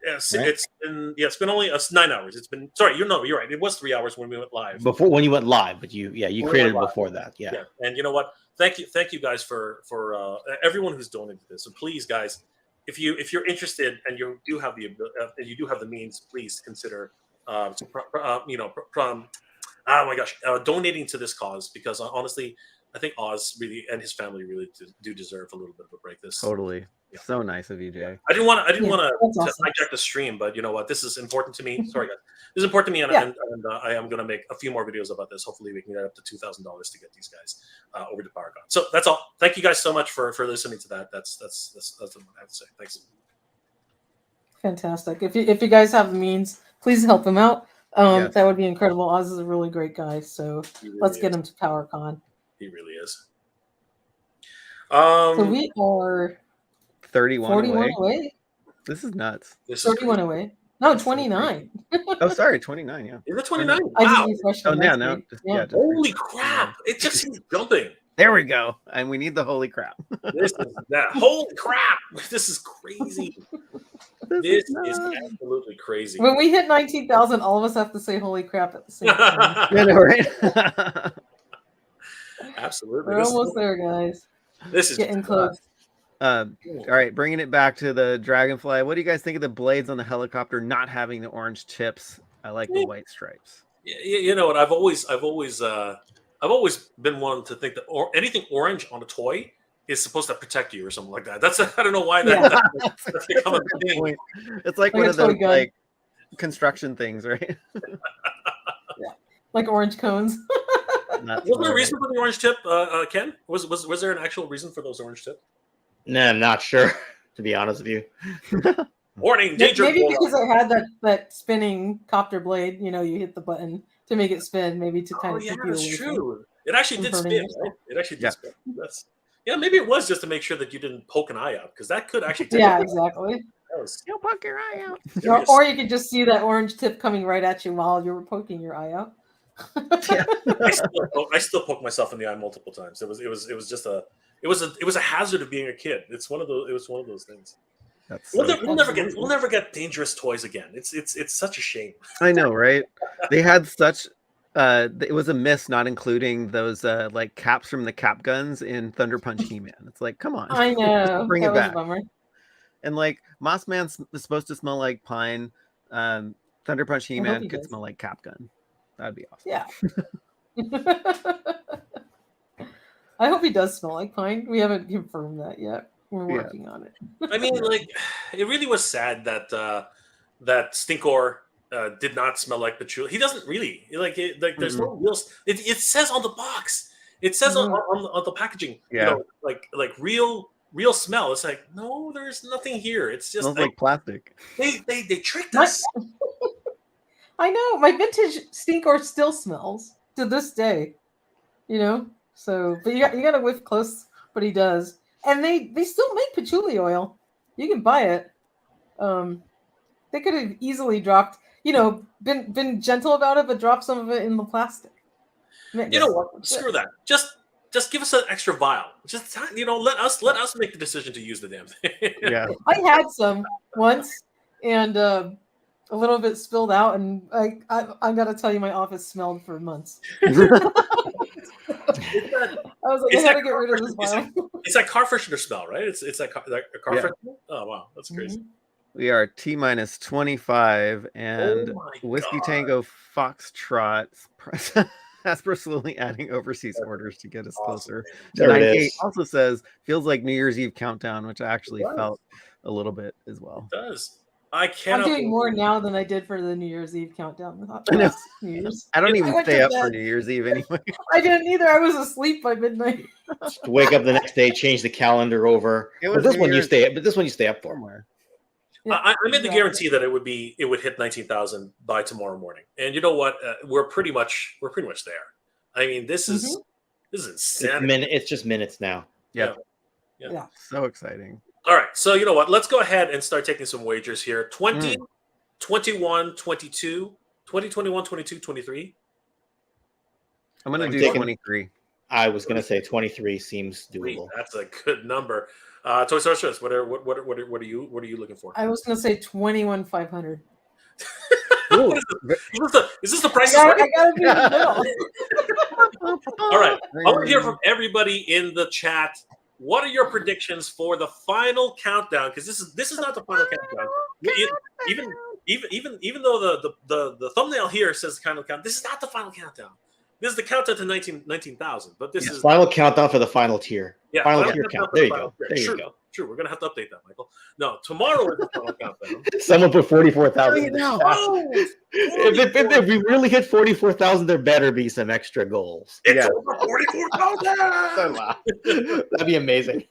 Yes, right? It's been only 9 hours. It's been you're right. It was 3 hours when we went live. Before when you went live, but you created it before that. Yeah. And you know what? Thank you guys for everyone who's donated to this. And please, guys, if you're interested and you do have the means, please consider donating to this cause, because honestly, I think Oz really and his family really do deserve a little bit of a break. Totally. So nice of you, Jay. I didn't want to awesome. hijack the stream, but you know what? This is important to me. Sorry, guys. This is important to me, and I am going to make a few more videos about this. Hopefully, we can get up to $2,000 to get these guys over to PowerCon. So that's all. Thank you guys so much for listening to that. That's what I have to say. Thanks. Fantastic. If you guys have the means, please help him out. That would be incredible. Oz is a really great guy, so let's get him to PowerCon. He really is. So we are 41 away. This is nuts. 31 away. No, 29. Oh, sorry, 29. Yeah. Is it 29? I Wow. just refreshed Oh, my yeah, screen. no. Holy crap! It just keeps jumping. There we go. And we need the holy crap. This is that. Holy crap! This is crazy. This is absolutely crazy. When we hit 19,000, all of us have to say "Holy crap" at the same time. Yeah, no, right? Absolutely. We're almost there, guys. This is Getting close. All right, bringing it back to the Dragonfly. What do you guys think of the blades on the helicopter not having the orange tips? I like the white stripes. You know what? I've always been one to think that anything orange on a toy is supposed to protect you or something like that. That's I don't know why Yeah. that's become a Good thing. point. It's like Like one a of those toy gun. like construction things, right? Like orange cones. That's Was there a hilarious. reason for the orange tip, Ken? Was there an actual reason for those orange tips? No, I'm not sure, to be honest with you. Warning, danger! Maybe blowout. because it had that spinning copter blade. You know, you hit the button to make it spin. Maybe to kind Oh of yeah, keep you that's away from. true. It actually did burning spin, yourself. right? It actually did Yeah. spin. That's maybe it was just to make sure that you didn't poke an eye out, because that could actually take Yeah, exactly. That was You'll poke your eye out. serious. Or you could just see that orange tip coming right at you while you were poking your eye out. I still poke myself in the eye multiple times. It was just a hazard of being a kid. It was one of those things. That's We'll so never get dangerous toys again. It's such a shame. I know, right? They had such it was a miss not including those like caps from the cap guns in Thunder Punch He-Man. It's like, come on. I know. Bring that it was back. a bummer. And like Moss Man is supposed to smell like pine. Thunder Punch He-Man he could does. smell like cap gun. That'd be awesome. Yeah. I hope he does smell like pine. We haven't confirmed that yet. We're working on it. I mean, like, it really was sad that that Stinkor did not smell like patchouli. He doesn't really there's no real. It says on the box. It says on the packaging. Yeah. You know, like real smell. It's like, no, there's nothing here. It's just Smells like plastic. they tricked us. I know. My vintage Stinkor still smells to this day. You know? So, but you got to whiff close, but he does. And they still make patchouli oil. You can buy it. They could have easily dropped, been gentle about it, but dropped some of it in the plastic. You know what? Screw that. Just give us an extra vial. Just let us make the decision to use the damn thing. Yeah. I had some once, and a little bit spilled out, and I gotta tell you, my office smelled for months. I was like, I had to get rid of this vial. It's like car freshener smell, right? It's like a car freshener. Oh wow, that's crazy. We are T-minus 25 and Whiskey Tango Foxtrot. Hasbro slowly adding overseas orders to get us closer. There it 9K is. also says feels like New Year's Eve countdown, which I actually felt a little bit as well. It does. I cannot. I'm doing more now than I did for the New Year's Eve countdown. I know. New Year's. I don't even went stay to up for bed. New Year's Eve anyway. I didn't either. I was asleep by midnight. Just wake up the next day, change the calendar over. It But was this New one you Year's stay. But this one you stay up for. somewhere. I made the guarantee that it would hit 19,000 by tomorrow morning, and you know what? We're pretty much there. I mean, this is insanity. It's just minutes now. Yeah. Yeah. So exciting. All right, so you know what? Let's go ahead and start taking some wagers here. 20, 21, 22, 20, 21, 22, 23. I'm gonna I'm do taking- 23. I was gonna say 23 seems doable. That's a good number. Toy Sorceress, what are you looking for? I was gonna say 21,500. What is this the price? I gotta be in the middle. All right, I want to hear from everybody in the chat. What are your predictions for the final countdown? Because this is not the final countdown. Even though the thumbnail here says final count, this is not the final countdown. This is the countdown to 19,000. But this is Final countdown for the final tier. yeah, Final final tier countdown count. for There the you final go. tier. There you go. True. We're gonna have to update that, Michael. No, tomorrow is the final countdown. Someone put 44,000. Oh, If we really hit 44,000, there better be some extra goals. it's Yeah. over 44,000. That'd be amazing.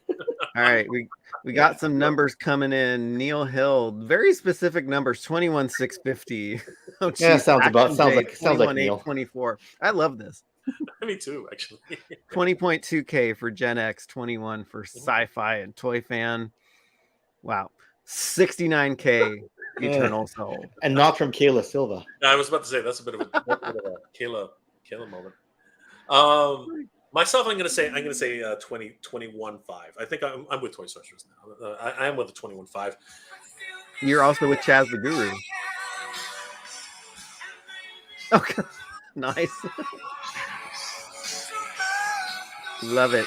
All right, we got some numbers coming in. Neil Hill, very specific numbers, 21,650. Oh, Yeah, geez. sounds Action like Jay, 21,824. Neil. 24. I love this. Me too, actually. 20.2K for Gen X, 21 for Sci-Fi and Toy Fan. Wow. 69K Eternal Soul. And not from Kayla Silva. I was about to say that's a bit of a Kayla moment. Myself, I'm gonna say 21.5. I think I'm with Toy Sorcerers now. I am with the 21.5. You're also with Chaz the Guru. Okay. Nice. Love it.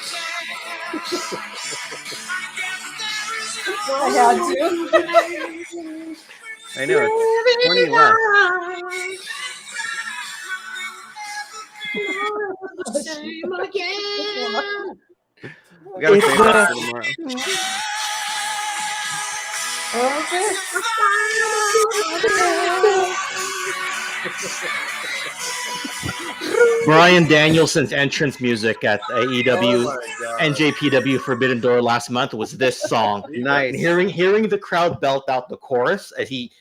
I had to. I know it's 20 left. We gotta It's save that for tomorrow. Brian Danielson's entrance music at AEW Oh my God. NJPW Forbidden Door last month was this song. Nice. And hearing the crowd belt out the chorus as he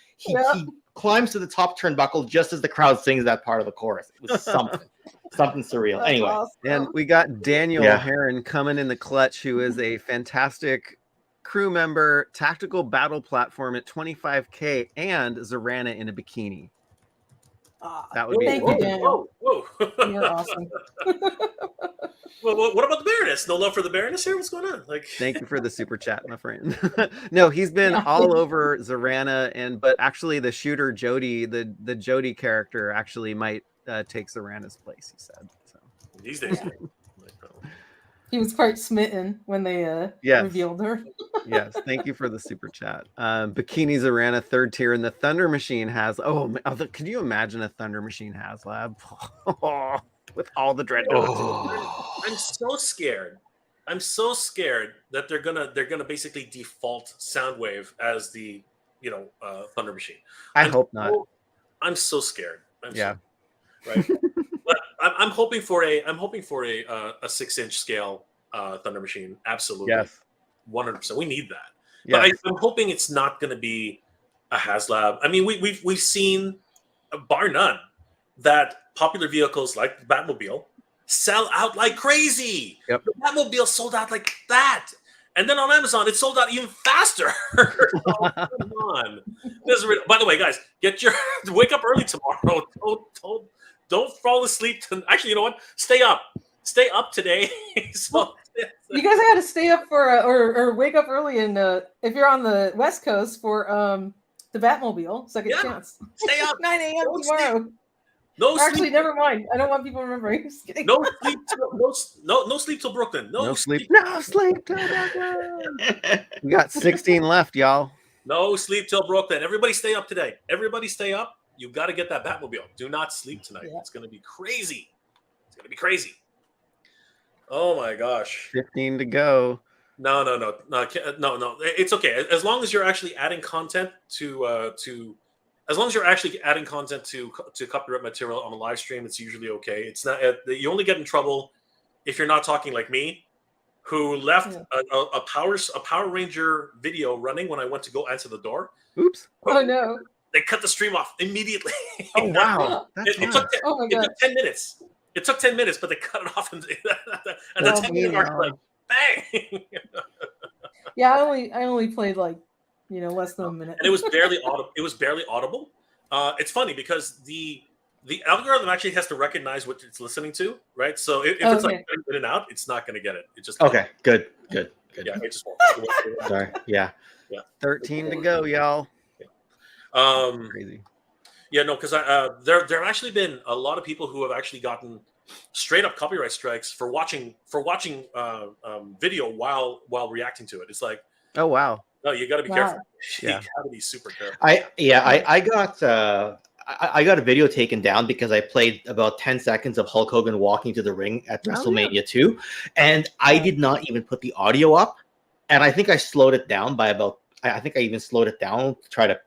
climbs to the top turnbuckle just as the crowd sings that part of the chorus. It was something surreal. That's Anyway, awesome. And we got Daniel Yeah. Heron coming in the clutch, who is a fantastic crew member, tactical battle platform at 25K, and Zorana in a bikini. That would be Thank you, Daniel. Whoa. You're awesome. Well, what about the Baroness? No love for the Baroness here? What's going on? Like, Thank you for the super chat, my friend. No, he's been all over Zorana, but actually the shooter Jody, the Jody character, actually might take Zorana's place. He said so. These days. He was quite smitten when they Yes. revealed her. Yes, thank you for the super chat. Bikini Zorana, third tier, and the Thunder Machine has. Could you imagine a Thunder Machine HasLab with all the dreadnoughts? I'm so scared. I'm so scared that they're gonna basically default Soundwave as the Thunder Machine. I hope not. I'm so scared. Yeah. Right. But I'm hoping for a 6-inch scale Thunder Machine. Absolutely. Yes. 100%. We need that. Yes. But I'm hoping it's not going to be a HasLab. I mean, we've seen, bar none, that popular vehicles like the Batmobile sell out like crazy. Yep. The Batmobile sold out like that. And then on Amazon, it sold out even faster. Oh, come on. By the way, guys, wake up early tomorrow. Don't fall asleep. Actually, you know what? Stay up. Stay up today. So, You guys got to stay up for or wake up early, and if you're on the West Coast for the Batmobile second chance. Stay up. 9 a.m. Don't tomorrow. sleep. No Actually, sleep. never mind. I don't want people remembering. Just kidding. No sleep. No sleep till Brooklyn. No sleep till Brooklyn. We got 16 left, y'all. No sleep till Brooklyn. Everybody stay up today. Everybody stay up. You got to get that Batmobile. Do not sleep tonight. Yeah. It's going to be crazy. It's going to be crazy. Oh my gosh. 15 to go. No. It's okay. As long as you're actually adding content to copyright material on a live stream, it's usually okay. It's not. You only get in trouble if you're not talking like me, who left a Power Ranger video running when I went to go answer the door. Oops. Oh no. They cut the stream off immediately. Oh wow. That's It took 10 minutes. It took 10 minutes, but they cut it off, and the 10-minute mark, like bang. Yeah, I only played like less than a minute. And it was barely audible. It was barely audible. It's funny because the algorithm actually has to recognize what it's listening to, right? So if it's like in and out, it's not going to get it. It just okay, good. Yeah, it just won't. Sorry. Yeah. 13 to go, y'all. Crazy. Yeah, no, because there have actually been a lot of people who have actually gotten straight up copyright strikes for watching video while reacting to it. It's like, Oh wow. no, you got to be careful. Yeah. You got to be super careful. I got a video taken down because I played about 10 seconds of Hulk Hogan walking to the ring at WrestleMania 2, and I did not even put the audio up, and I think I slowed it down by about. I think I even slowed it down to try to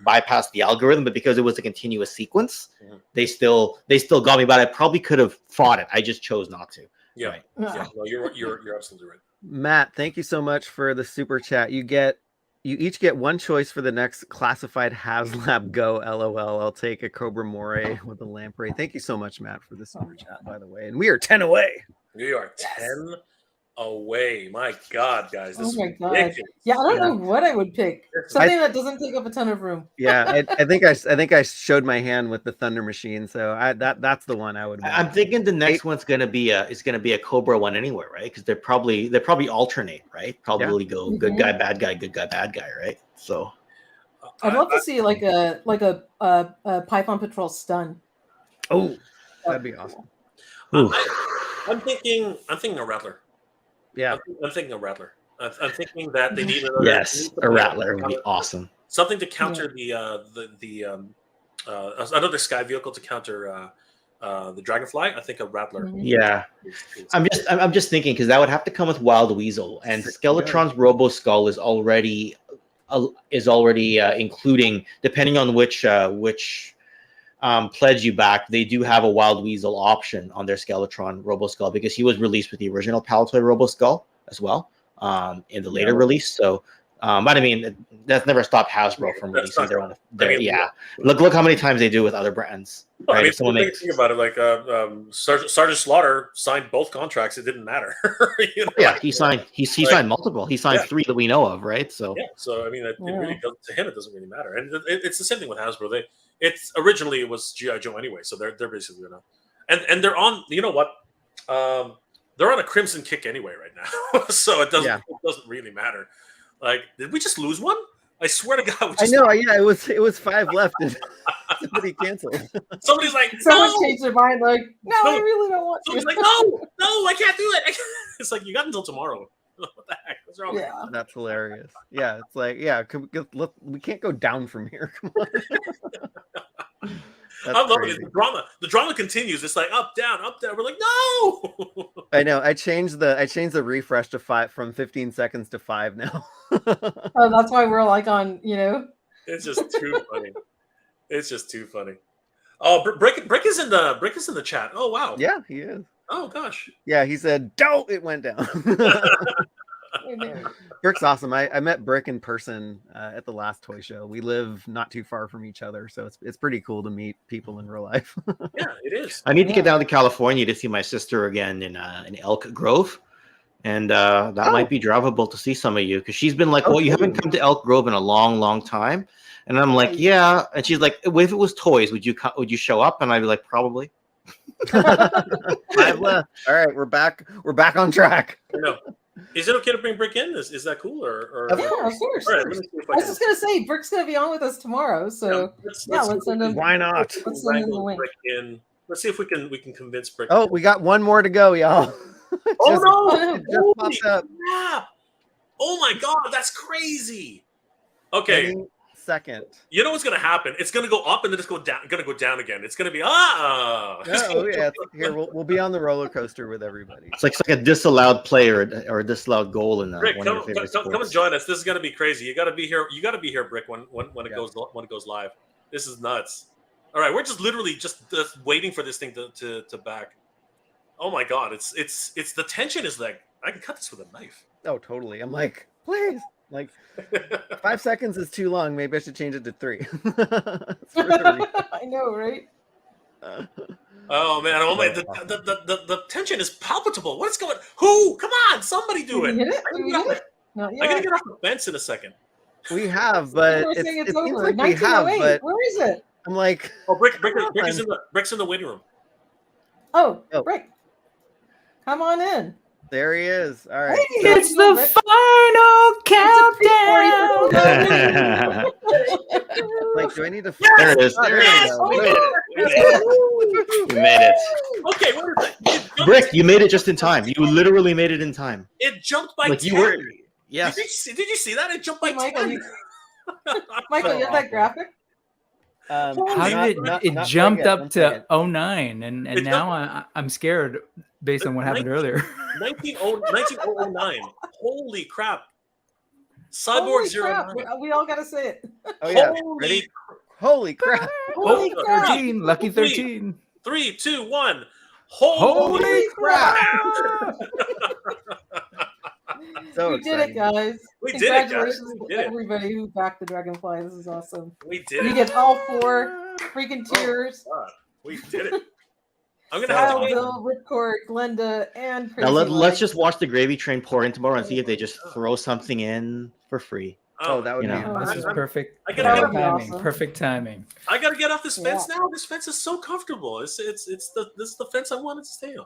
bypass the algorithm, but because it was a continuous sequence, they still got me. But I probably could have fought it. I just chose not to. Yeah, Right. yeah. No, you're absolutely right. Matt, thank you so much for the super chat. You each get one choice for the next classified HasLab Go. LOL. I'll take a Cobra Moray with a lamprey. Thank you so much, Matt, for the super chat, by the way. And we are 10 away. We are 10 away. My God, guys. This Oh my is God. ridiculous. Yeah, I don't know what I would pick. Something that doesn't take up a ton of room. Yeah, I think I showed my hand with the Thunder Machine, so that's the one I would want. I'm thinking the next one's gonna be a Cobra one anyway, right? Because they probably alternate, right? Probably go good guy, bad guy, right? So I'd love to see like a Python Patrol stun. Oh, that'd be awesome. I'm thinking a Rattler. Yeah, I'm thinking a Rattler. I'm thinking that they need another. yes, a Rattler would be awesome. Something to counter another sky vehicle to counter the Dragonfly, I think a Rattler. Mhm. Yeah. is- I'm just thinking because that would have to come with Wild Weasel, and Skeletron's Robo Skull is already including, depending on which pledge you back, they do have a Wild Weasel option on their Skeletron Robo Skull because he was released with the original Palatoy Robo Skull as well in the later release. So, but I mean, that's never stopped Hasbro from That's releasing not their true. own. I mean, Yeah, look how many times they do with other brands. Well, Right? I mean, If someone makes, think about it. Like Sergeant Slaughter signed both contracts. It didn't matter. You know? yeah, he signed. He signed multiple. He signed 3 that we know of, right? So Yeah. So I mean, it Yeah. really does, to him it doesn't really matter. And it's the same thing with Hasbro. It's originally it was GI Joe anyway, so they're basically and they're on. You know what? They're on a crimson kick anyway right now, so it doesn't really matter. Like, did we just lose one? I swear to God, I know. Yeah, it was 5 left, and somebody canceled. Somebody's like, Someone's no. changed their mind. Like, no, I really don't want to. Somebody's like, no, I can't do it. It's like you got until tomorrow. What the heck? What's wrong? Yeah. That's hilarious. Yeah, it's like, we can't go down from here. Come on. That's I love it. crazy. The drama continues. It's like up, down. We're like, no. I know. I changed the refresh to 5 from 15 seconds to 5 now. Oh, that's why we're like on, It's just too funny. It's just too funny. Oh, Brick is in the chat. Oh wow. Yeah, he is. Oh gosh. Yeah, he said, "Don't." It went down. Brick's awesome. I met Brick in person at the last toy show. We live not too far from each other, so it's pretty cool to meet people in real life. Yeah, it is. I need to get down to California to see my sister again in Elk Grove, and that might be drivable to see some of you because she's been like, "Well, you haven't come to Elk Grove in a long, long time," and I'm like, "Yeah," and she's like, "If it was toys, would you show up?" And I'd be like, "Probably." 5 left. All right, we're back. We're back on track. No. Is it okay to bring Brick in? Is that cool or? Yeah, of course. All right, let me see if I was just gonna say, Brick's gonna be on with us tomorrow, so let's send him. Why not? Let's send him the link. Brick in. Let's see if we can convince Brick. Oh, we got one more to go, y'all. Oh It no! just popped up. Crap. Oh my God, that's crazy. Okay. Any second. You know what's gonna happen? It's gonna go up and then it's gonna go down again. It's gonna be Oh yeah, here we'll be on the roller coaster with everybody. It's like a disallowed play or a disallowed goal in Rick, one of come your favorite sports. and join us. This is gonna be crazy. You gotta be here. You gotta be here, Brick, when it goes live. This is nuts. All right, we're just literally just waiting for this thing to back. Oh my God, it's the tension is like I can cut this with a knife. Oh, totally. I'm like, please. Like 5 seconds is too long. Maybe I should change it to 3. I know, right? Oh man! Oh man! The tension is palpable. What's going? Who? Come on! Somebody do it! Did we hit it? Did we hit it? I'm gonna get off the fence in a second. We have, but We're it saying seems over. like we have, 1908. but Where is it? I'm like, Oh, Brick's in the waiting room. Oh, Oh. Brick. Come on in. there he is. All right. Hey, So- it's the final countdown. like, do I need to? There it is. Oh, there Yes! we We go. did it! You made it. Okay, what is it? Brick, you made it just in time. You literally made it in time. It jumped by Like 10. you were. Yes. Did you see that? It jumped by Hey, Michael, 10. you- Michael, you have that graphic? How not- did not- it not jumped yet, up one to second. 09 and It now I'm scared based on what happened earlier. 1909. Holy crap. Holy Cyborg crap. 09. We all got to say it. Oh yeah. Holy Ready? Holy crap! Holy Oh, crap. 13, lucky 13. 3, 2, 1. Holy crap. So We did it, exciting. guys. We did it, guys. Congratulations We to did it. everybody who backed the Dragonfly. This is awesome. We did You it. get all 4 freaking tiers. God, we did it. I'm gonna have Kyle, to get Bill, Ripcord, Glenda, and Now Crazy let's Mike. just watch the gravy train pour in tomorrow and see if they just throw something in for free. Oh, that would You be. know. This is perfect. I gotta That get would be timing. awesome. Perfect timing. I gotta get off this fence Yeah. now. This fence is so comfortable. This is the fence I wanted to stay on.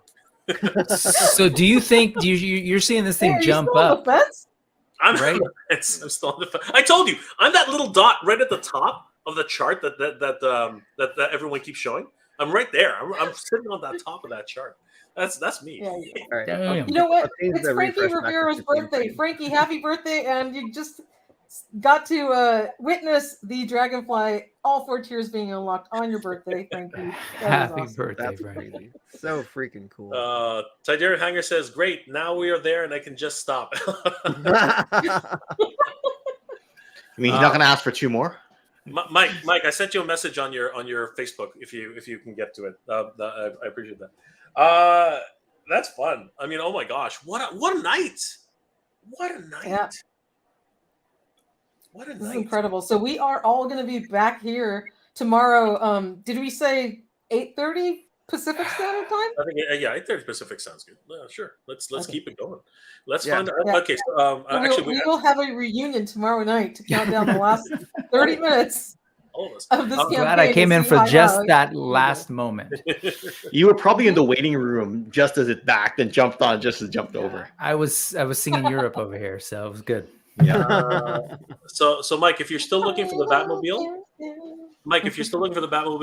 So do you think you're seeing this Hey, thing are you jump still on up? the fence? I'm Right. on the fence. I'm still on the fence. I told you, I'm that little dot right at the top of the chart that everyone keeps showing. I'm right there. I'm sitting on that top of that chart. That's me. Yeah. All right. Damn. You know what? I'll change It's the Frankie refresh back to Rivera's 15 birthday. seconds. Frankie, happy birthday! And you just got to witness the Dragonfly, all 4 tiers being unlocked on your birthday, Frankie. That was Happy awesome. birthday, That's Frank. crazy. So freaking cool. Tidera Hanger says, "Great, now we are there, and I can just stop." I mean, he's not going to ask for 2 more. Mike, I sent you a message on your Facebook if you can get to it. I appreciate that. That's fun. I mean, oh my gosh, what a night! What a night! Yeah. What a This is night! incredible. So we are all going to be back here tomorrow. Did we say 8:30 Pacific Standard Time? I think 8:30 Pacific sounds good. Yeah, sure. Let's Okay. keep it going. Let's Yeah. find out. Yeah. Okay, so actually, we will have a reunion tomorrow night to count down the last 30 minutes all of us. of this campaign. Glad I came to in see for how just Alex- that last moment. You were probably in the waiting room just as it backed and jumped on, just as it jumped over. I was singing Europe over here, so it was good. Yeah. So Mike, if you're still looking for the Batmobile,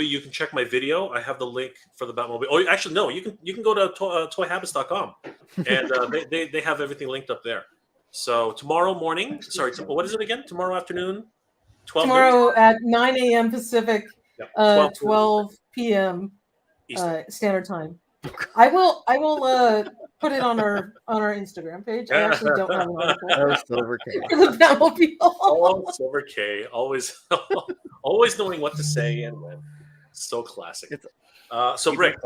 you can check my video. I have the link for the Batmobile. Oh, actually, no, you can go to toyhabits.com, and they have everything linked up there. So tomorrow morning, what is it again? Tomorrow afternoon, 12 noon? Tomorrow at 9 a.m. Pacific, Yeah, 12 p.m. Eastern. Standard time. I will put it on our Instagram page. I actually don't have an article Oh, Silver K. for the Batmobile. Oh, Silver K, always knowing what to say and when. So classic. So Rick,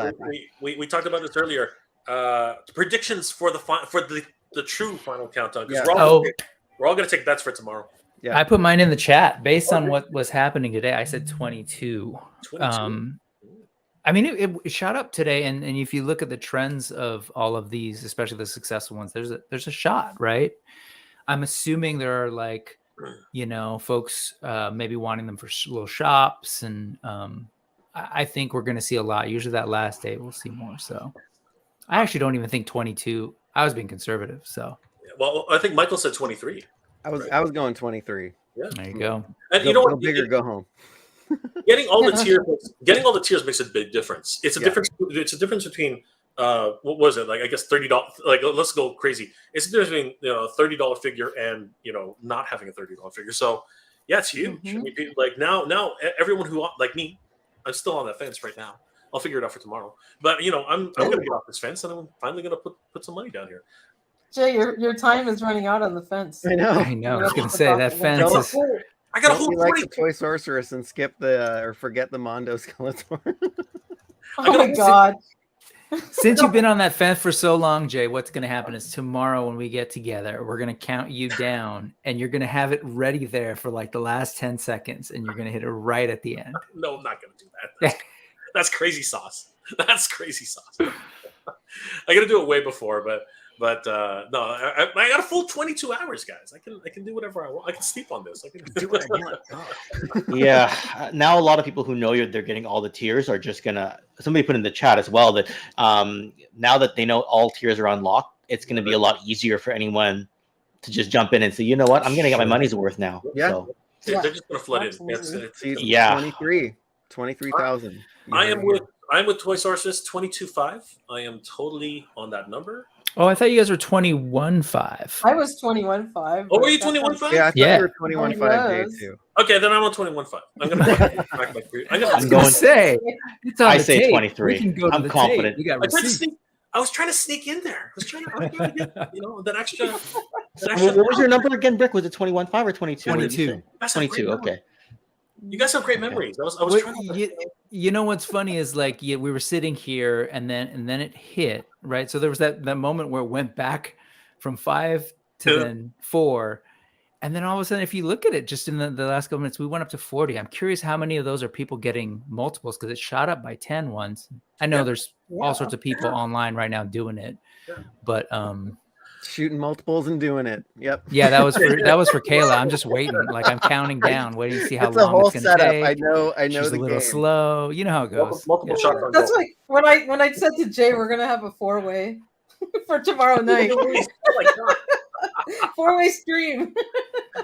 we talked about this earlier. Predictions for the true final countdown, because we're all going to take bets for tomorrow. Yeah. I put mine in the chat based on what was happening today. I said 22. 22. I mean, it shot up today, and if you look at the trends of all of these, especially the successful ones, there's a shot, right? I'm assuming there are like, folks maybe wanting them for little shops, and I think we're going to see a lot. Usually that last day we'll see more. So I actually don't even think 22. I was being conservative. So well, I think Michael said 23. I was going 23. Yeah, there you go. And Go, you know what? go big or go home. Getting all the tiers makes a big difference. It's a difference. It's a difference between what was it, like, I guess $30. Like, let's go crazy. It's the difference between a $30 figure and not having a $30 figure. So yeah, it's huge. Mm-hmm. I mean, like now everyone who, like me, I'm still on that fence right now. I'll figure it out for tomorrow. But I'm gonna get off this fence, and I'm finally gonna put some money down here. Jay, your time is running out on the fence. I know. I was going to say that fence is. I got a Don't whole be like 40. the Toy Sorceress and skip or forget the Mondo Skeletor. Oh my god. Since you've been on that fence for so long, Jay, what's going to happen is tomorrow when we get together, we're going to count you down, and you're going to have it ready there for like the last 10 seconds, and you're going to hit it right at the end. No, I'm not going to do that. That's crazy sauce. That's crazy sauce. I got to do it way before, but no, I got a full 22 hours, guys. I can do whatever I want. I can sleep on this. I can do what I want. Yeah. Now a lot of people who know they're getting all the tiers are just gonna. Somebody put in the chat as well that now that they know all tiers are unlocked, it's gonna be a lot easier for anyone to just jump in and say, you know what, I'm gonna get my money's worth now. Yeah. So, Yeah, They're just gonna flood in. absolutely. Yeah. 23,000. I am with Toy Sources 22.5. I am totally on that number. Oh, I thought you guys were 21.5. I was 21.5. Oh, were you 21.5? Yeah, I thought Yeah. you were 21.5 Day was. too. Okay, then I'm on 21.5. I'm gonna back my pre- I'm I was gonna. going to say, it's on I the say tape. 23. We can go to I'm the confident. Tape. We got I tried to receipts. sneak. I was trying to sneak in there. I was trying to get that extra. what was your number again, Brick? Was it 21.5 or 22? 22. That's a great 22. memory. Okay. You guys have great memories. I was Wait, trying to. you know what's funny is like we were sitting here and then it hit, right? So there was that moment where it went back from 5 to then 4. And then all of a sudden, if you look at it just in the last couple minutes, we went up to 40. I'm curious how many of those are people getting multiples, because it shot up by 10 once. I know there's all sorts of people online right now doing it, but Shooting multiples and doing it. Yep. yeah, that was for Kayla. I'm just waiting, like I'm counting down, waiting to see how It's a long whole it's gonna setup. take. I know She's the a little game. slow. You know how it goes. Multiple shots on That's goal. like when I said to Jay we're gonna have a 4-way for tomorrow night. Oh my God. 4-way stream.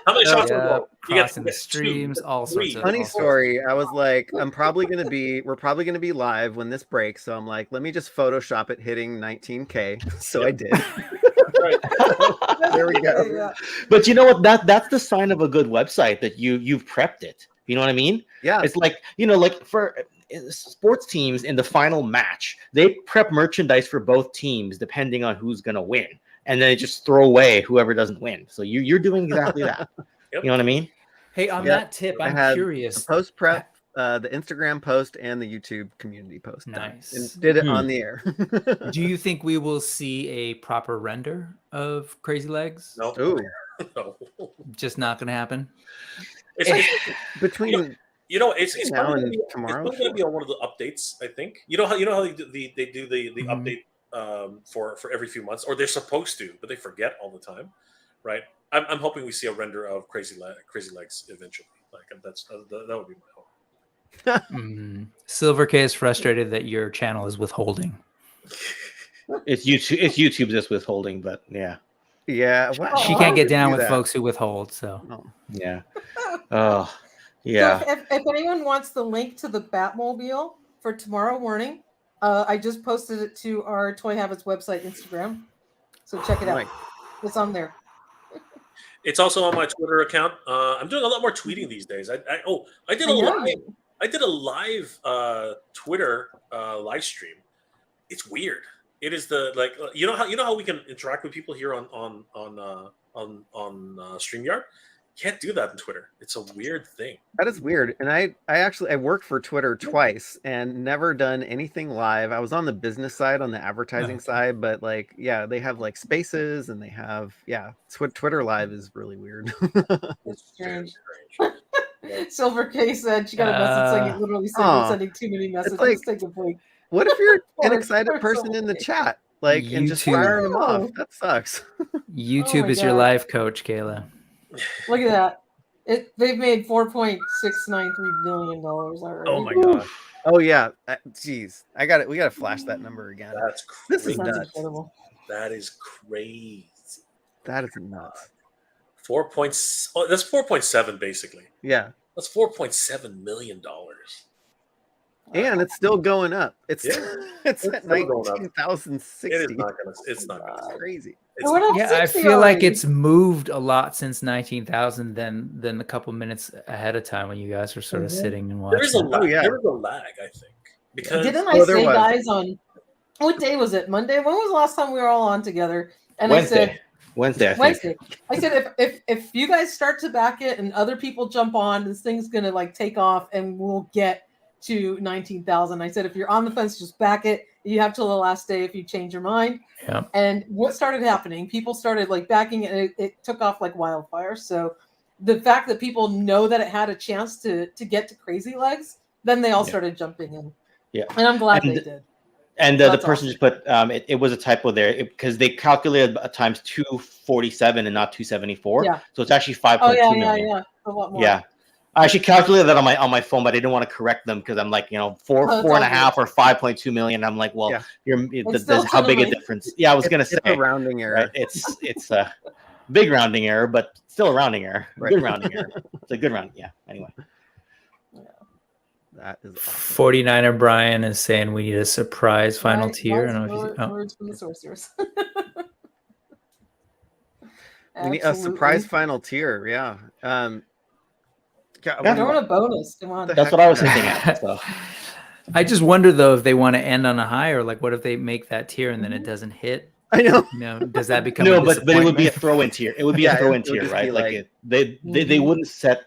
How many shots on Yeah, goal? You get crossing the streams, all sorts of Funny all sorts. story. I was like, we're probably gonna be live when this breaks. So I'm like, let me just Photoshop it hitting 19K. So I did. Right. There we go. Yeah. But you know what? That's the sign of a good website, that you've prepped it. You know what I mean? Yeah. It's like, like for sports teams in the final match, they prep merchandise for both teams depending on who's gonna win, and then they just throw away whoever doesn't win. So you're doing exactly that. Yep. You know what I mean? Hey, on Yeah, that tip, I I'm had curious. The post prep, the Instagram post, and the YouTube community post. done, Nice. and did it on the air. Do you think we will see a proper render of Crazy Legs? No. Ooh, No. Just not going to happen. It's between it's now probably and tomorrow, It's going to be on one of the updates. I think you know how they do the Mhm. update for every few months, or they're supposed to, but they forget all the time, right? I'm hoping we see a render of Crazy Legs eventually. Like that would be my hope. Silver K is frustrated that your channel is withholding. It's YouTube. It's YouTube that's withholding, but yeah. yeah, wow, She Oh, can't how get did you down do with that? folks who withhold. So Oh. Yeah. Oh, yeah. So if anyone wants the link to the Batmobile for tomorrow morning, I just posted it to our Toy Habits website, Instagram. So check it out. Nice. It's on there. It's also on my Twitter account. I'm doing a lot more tweeting these days. I did a I know live. you. I did a live Twitter live stream. It's weird. It is you know how we can interact with people here on StreamYard. Can't do that on Twitter. It's a weird thing. That is weird. And I worked for Twitter twice and never done anything live. I was on the business side, on the advertising side, but they have like spaces, and they have Twitter live is really weird. It's strange. Yeah. Silver K said she got a message saying it literally said you're sending too many messages. like- Take a break. What if you're an Poor excited person in the Silver K. chat, and just YouTube. firing them off? Oh. That sucks. YouTube my is your God. life coach, Kayla. Look at that. They've made $4.693 million already. Oh my gosh. Oh yeah. Geez, we got to flash that number again. That's This crazy. is That's nuts. incredible. That is crazy. That is nuts. 4 points. Oh, that's 4.7 basically. Yeah. That's $4.7 million. And it's still going up. It's Yeah. it's It's at still going up. 19,060. It is not gonna. It's not gonna. That's crazy. It's We're not Yeah, I 60 feel like already. it's moved a lot since 19,000 than the couple minutes ahead of time when you guys were sort of Mhm. sitting and there is a watching. lag. yeah. There is a lag, I think, because Didn't Oh, I there say, was. guys, on what day was it? Monday? When was the last time we were all on together? And Wednesday. I said Wednesday, I think. Wednesday. I said if you guys start to back it and other people jump on, this thing's gonna take off and we'll get to 19,000. I said if you're on the fence, just back it. You have till the last day if you change your mind. Yeah. And what started happening? People started backing it, and it took off like wildfire. So the fact that people know that it had a chance to get to Crazy Legs, then they all started jumping in. Yeah. And I'm glad And they did. And the That's person awesome. just put it was a typo there because they calculated times 247 and not 274. Yeah. So it's actually 5.2 Oh yeah, million. yeah. A lot more. Yeah. I actually calculated that on my phone, but I didn't want to correct them because I'm like, four that's and a all half or 5.2 million. I'm like, well, Yeah. It's there's still how big a totally- difference. Yeah, I was gonna It's say a rounding error. right? It's a big rounding error, but still a rounding error. Right. Good rounding error. It's a good round. Yeah. Anyway. That is awesome. 49er Brian is saying we need a surprise final Right, tier. I nice don't know if you, words from the sorcerers. We need a surprise final tier. Yeah. God, Yeah. Throw in a bonus. Come on. The That's heck what I was is that? thinking at. So I just wonder though if they want to end on a high or what if they make that tier and then it doesn't hit? I know. Does that become no, a but it would be a disappointment? throw-in tier. It would be Yeah, a throw-in it would tier, just right? be Like like-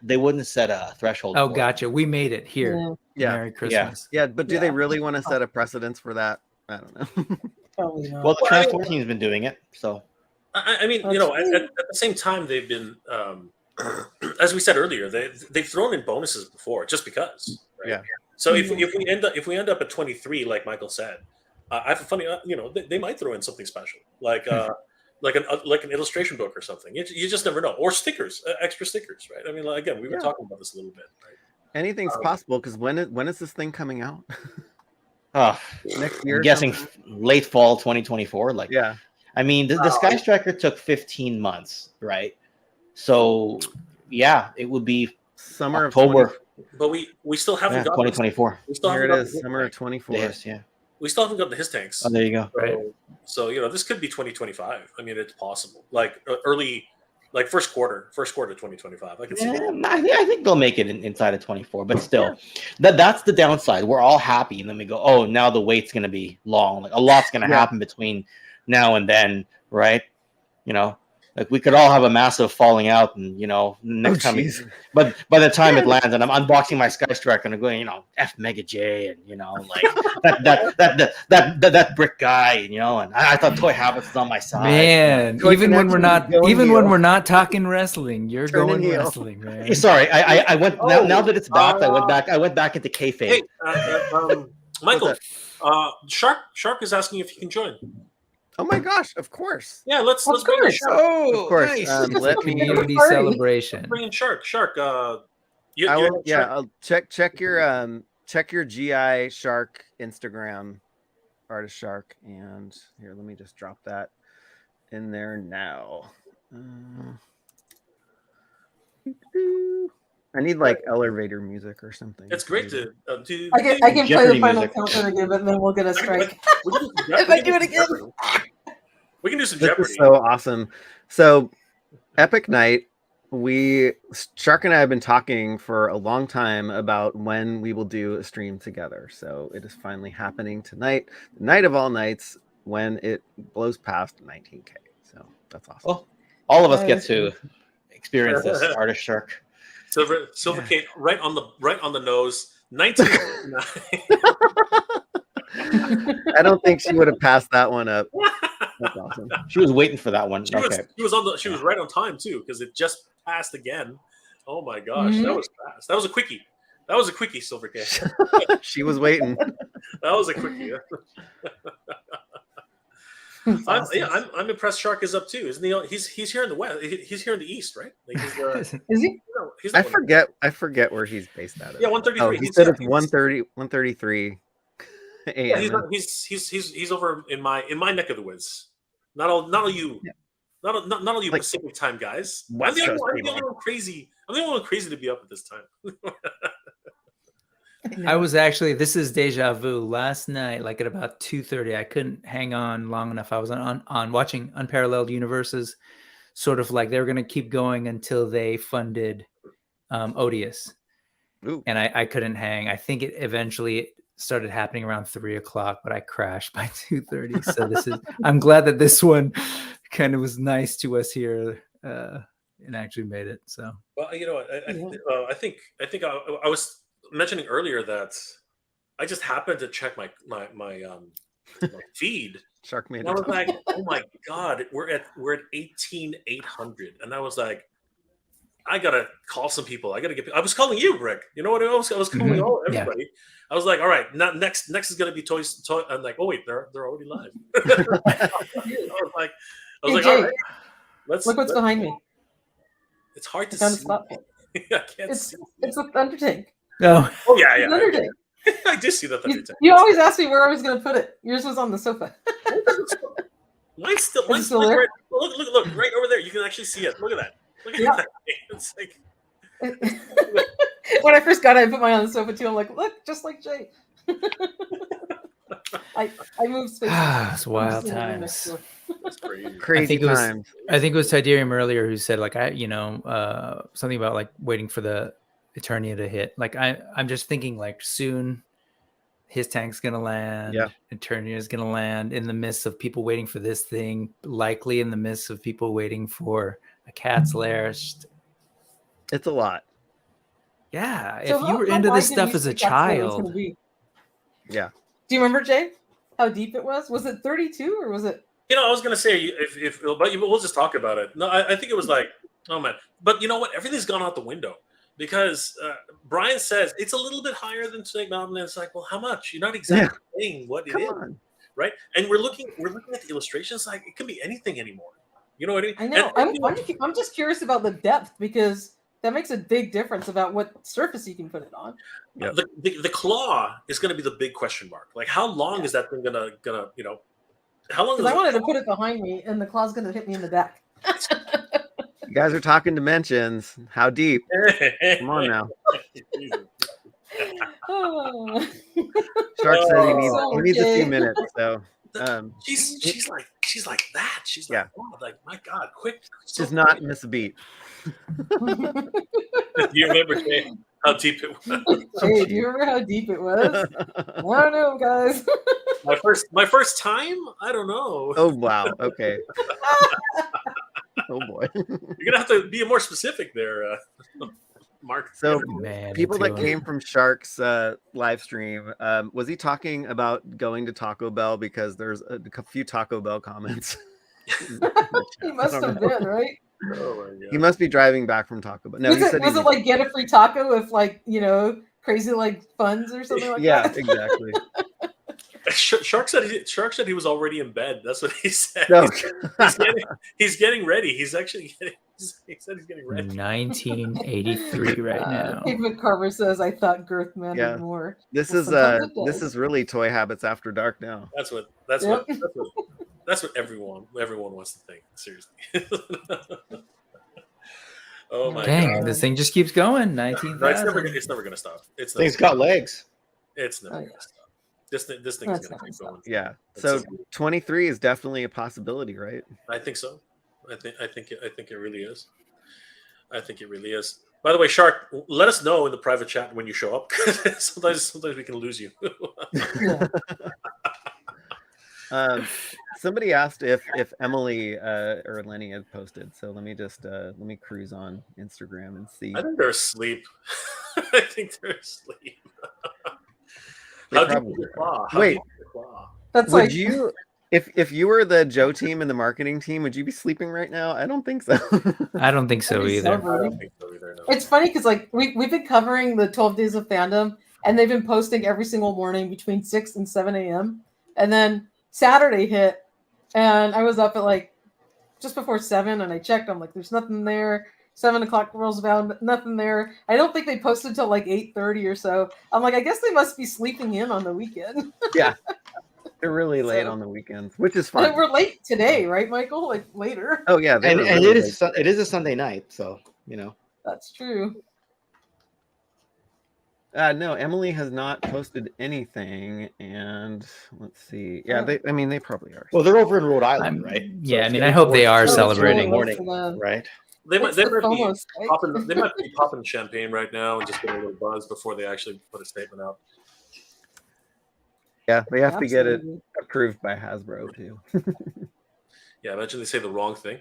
they wouldn't set a threshold. Oh, for it. gotcha. We made it here. Yeah, Yeah. Merry Christmas. Yeah, but do Yeah. they really want to set a precedence for that? I don't know. probably not. Well, the transport team's been doing it, so I mean, That's at the same time, they've been, as we said earlier, they've thrown in bonuses before just because. Right? Yeah. So if we end up at 23, like Michael said, I have a funny, they might throw in something special, like an illustration book or something. You just never know, or stickers, extra stickers, right? I mean, again, we were talking about this a little bit, right? Anything's possible because when is this thing coming out? Next year? I'm or guessing something? late fall 2024. Yeah. I mean, the Sky Striker took 15 months, right? So, yeah, it would be Summer October. of But we still haven't got 2024. We still Here haven't it got is, summer of 24. Yes, yeah. We still haven't got the his tanks. Oh, there you go. Right. So this could be 2025. I mean, it's possible. Like early, like first quarter 2025. I can see. Yeah, I think they'll make it inside of 24, but still, that's the downside. We're all happy, and then we go, oh, now the wait's going to be long. Like a lot's going to happen between now and then, right? Like we could all have a massive falling out, and next time. But by the time it lands, and I'm unboxing my Sky Strike, and I'm going, F Mega J, and like that brick guy, and I thought Toy Habits was on my side. Man, even when we're not talking wrestling, you're going wrestling, man. Sorry, I went now that it's back. I went back into kayfabe. Hey, Michael, Shark is asking if you can join. Oh my gosh! Of course. Yeah, let's bring in Shark. Oh, of course. Nice. Let me Community celebration. Bring in Shark. Shark. I'll check your GI Shark Instagram, artist Shark, and here, let me just drop that in there now. I need like elevator music or something. It's great to do. I can play Jeopardy the final music. countdown again, but then we'll get a strike. If I do it again. We can do some This Jeopardy. is so awesome. So, Epic Night. Shark and I have been talking for a long time about when we will do a stream together. So it is finally happening tonight, the night of all nights, when it blows past 19K. So that's awesome. Well, all of us get to experience this, artist Shark. Silver Kate, right on the nose. 1999. I don't think she would have passed that one up. That's awesome. She was waiting for that one. She was right on time too, because it just passed again. Oh my gosh, that was fast. That was a quickie. Silver Kate. She was waiting. That was a quickie. I'm impressed. Shark is up too, isn't he? He's here in the west. He's here in the east, right? Like Is he? I forget where he's based out of. Yeah, 133. Oh, he said it's 133 Yeah, a.m. he's over in my neck of the woods. Not all you. Yeah. Not all you Like, Pacific time guys. I'm West the Coast only people. one crazy. I'm the only one crazy to be up at this time. I was actually, this is deja vu. Last night, like at about 2:30, I couldn't hang on long enough. I was on watching Unparalleled Universes, sort of like they were going to keep going until they funded Odious. Ooh. And I couldn't hang. I think it eventually started happening around 3 o'clock, but I crashed by 2:30. So I'm glad that this one kind of was nice to us here and actually made it. So, well, I think I was mentioning earlier that I just happened to check my feed. Shark made And I it. was like, oh my god, we're at 18,800, and I was like, I gotta call some people. I was calling you, Rick. You know what I was calling everybody. Yeah. I was like, all right, next is gonna be toys. I'm like, oh wait, they're already live. I was like, Jay, all right, look what's behind me. It's hard to see. I can't see. It's a Thunder Tank. Oh yeah. Thunder Tank. I did see the Thunder Tank. You always ask me where I was going to put it. Yours was on the sofa. Mine's still there? Right, look right over there. You can actually see it. Look at that. Look at that. It's like when I first got it, I put mine on the sofa too. I'm like, look, just like Jay. I moved space. It's wild times. That's Crazy times. I think it was Tidarium earlier who said like something about like waiting for the Eternia to hit. Like I'm just thinking like soon his tank's gonna land. Yeah. Eternia is gonna land in the midst of people waiting for this thing. Likely in the midst of people waiting for a cat's lair. It's a lot. Yeah. So if you were into this stuff as a child. Yeah. Do you remember, Jay? How deep it was? Was it 32 or was it? I was gonna say but we'll just talk about it. No, I think it was like, oh man. But you know what? Everything's gone out the window because Brian says it's a little bit higher than Snake Mountain, and it's like, well, how much? You're not exactly saying what it is, right? And we're looking at the illustrations, like it could be anything anymore. You know what I mean? I know. I'm just curious about the depth because that makes a big difference about what surface you can put it on. Yep. The claw is going to be the big question mark. Like, how long is that thing gonna how long? Because I wanted to put it behind me, and the claw's going to hit me in the back. You guys are talking dimensions. How deep? Come on now. Shark said he Oh, needs a few okay. minutes. So She's like that. She's like, Yeah. wow, like my God, quick. So does not quick. miss a beat. Do you remember Jay, how deep it was? Hey, do you remember how deep it was? I don't know, guys. My first time? I don't know. Oh wow. Okay. Oh boy. You're gonna have to be more specific there, Mark. So Man, people it's that going- came from Shark's live stream, was he talking about going to Taco Bell because there's a few Taco Bell comments? He must have been, right? Oh my He God. must be driving back from Taco Bell. No, was he it, said was it like get a free taco if like, you know, crazy like funds or something like yeah, that? exactly. Shark said he was already in bed. That's what he said. No. He's getting ready. He said he's getting ready. 1983 right now. David Carver says, "I thought girth mattered Yeah. more." This Well, is sometimes it this does. is really Toy Habits After Dark now. That's what everyone wants to think. Seriously. Oh my Dang, God. this thing just keeps going. No, it's 19,000. never gonna stop. Thing's got legs. It's never Oh, yeah. gonna stop. This thing is That's gonna not keep gonna stop. going. Yeah. It's So just- 23 is definitely a possibility, right? I think so. I think it really is. I think it really is. By the way, Shark, let us know in the private chat when you show up. sometimes we can lose you. Yeah. Somebody asked if Emily or Lenny had posted. So let me just let me cruise on Instagram and see. I think they're asleep. I think they're asleep. They How deep probably is the are. claw? How Wait. deep is the claw? That's Would like you if you were the Joe team and the marketing team, would you be sleeping right now? I don't think so. I don't think so That'd be either. I celebrating. don't think so either. No. It's funny because like we've been covering the 12 days of fandom, and they've been posting every single morning between 6 and 7 a.m. And then Saturday hit, and I was up at like just before 7, and I checked. I'm like, there's nothing there. 7 o'clock rolls around, nothing there. I don't think they posted till like 8:30 or so. I'm like, I guess they must be sleeping in on the weekend. Yeah. They're really late So- on the weekends, which is And fun. we're late today, right, Michael? Like later. Oh yeah, they And, were and really it is late. it is a Sunday night, so you know. That's true. No, Emily has not posted anything, and let's see. Yeah, they probably are. Well, they're over in Rhode Island, I'm- right? yeah, I it's mean, getting I hope they towards- are Oh, that's celebrating. really late for them. right? They might It's the be FOMO strike. popping. They might be popping champagne right now and just getting a little buzz before they actually put a statement out. Yeah, they have to get it Absolutely. approved by Hasbro too. Yeah, imagine they say the wrong thing.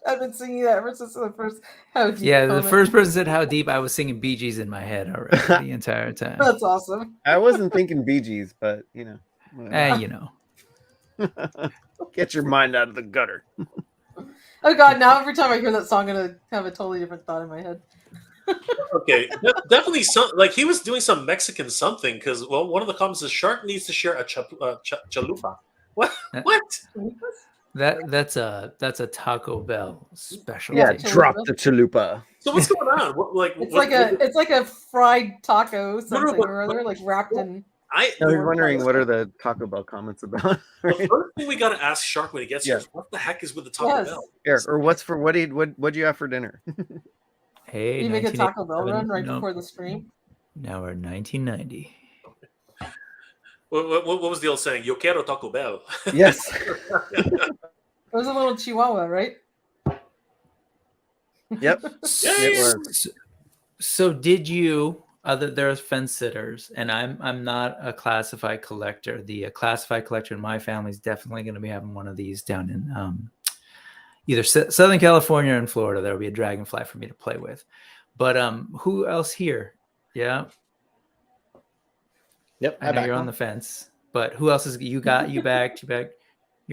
I've been singing that ever since the first. How deep Yeah, the comment. first person said how deep. I was singing Bee Gees in my head already the entire time. That's awesome. I wasn't thinking Bee Gees, but you know, whatever. You know. Get your mind out of the gutter. Oh god! Now every time I hear that song, I'm gonna have a totally different thought in my head. Okay, definitely some. Like he was doing some Mexican something because one of the comments is Shark needs to share a chalupa. What? What? That's a Taco Bell specialty. Yeah, Chalupa. drop the chalupa. So what's going on? It's like a fried taco something what- or other, like wrapped in. I was wondering what are the Taco Bell comments about. The first thing we got to ask Shark when he gets here is what the heck is with the Taco Yes. Bell? Eric, or what'd you have for dinner? Hey, You make a Taco Bell 1987, run right no, before the stream. Now we're 1990. What was the old saying? Yo quiero Taco Bell. Yes. It was a little Chihuahua, right? Yep. Yes. It was. So did you? There's fence sitters, and I'm not a classified collector. The classified collector in my family is definitely going to be having one of these down in either Southern California or in Florida. There will be a Dragonfly for me to play with. But who else here? Yeah, Yep. I know you're on the fence. But who else is you back? You're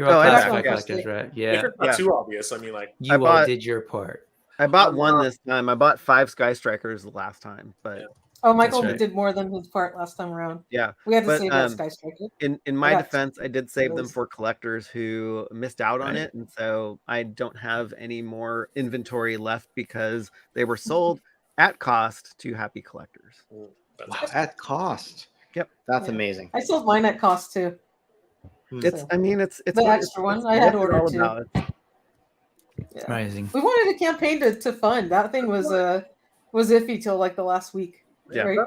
all Oh, I back, classified yes. collectors, right? If Yeah, it's not Yeah. too obvious, I mean, like, you I all bought- did your part. I bought one this time. I bought 5 Sky Strikers the last time, but Yeah. Oh, Michael right. did more than his part last time around. yeah. We had to But, save that Sky Striker. In my got defense, I did save them those. for collectors who missed out on Right. it, and so I don't have any more inventory left because they were sold at cost to happy collectors. Wow, at cost. Yep. That's Yeah. amazing. I sold mine at cost too. It's So, I mean it's the what- extra one, it's I had what they're ordered all two. about. It's Yeah. amazing. We wanted a campaign to fund. That thing was iffy till like the last week. Yeah. Right?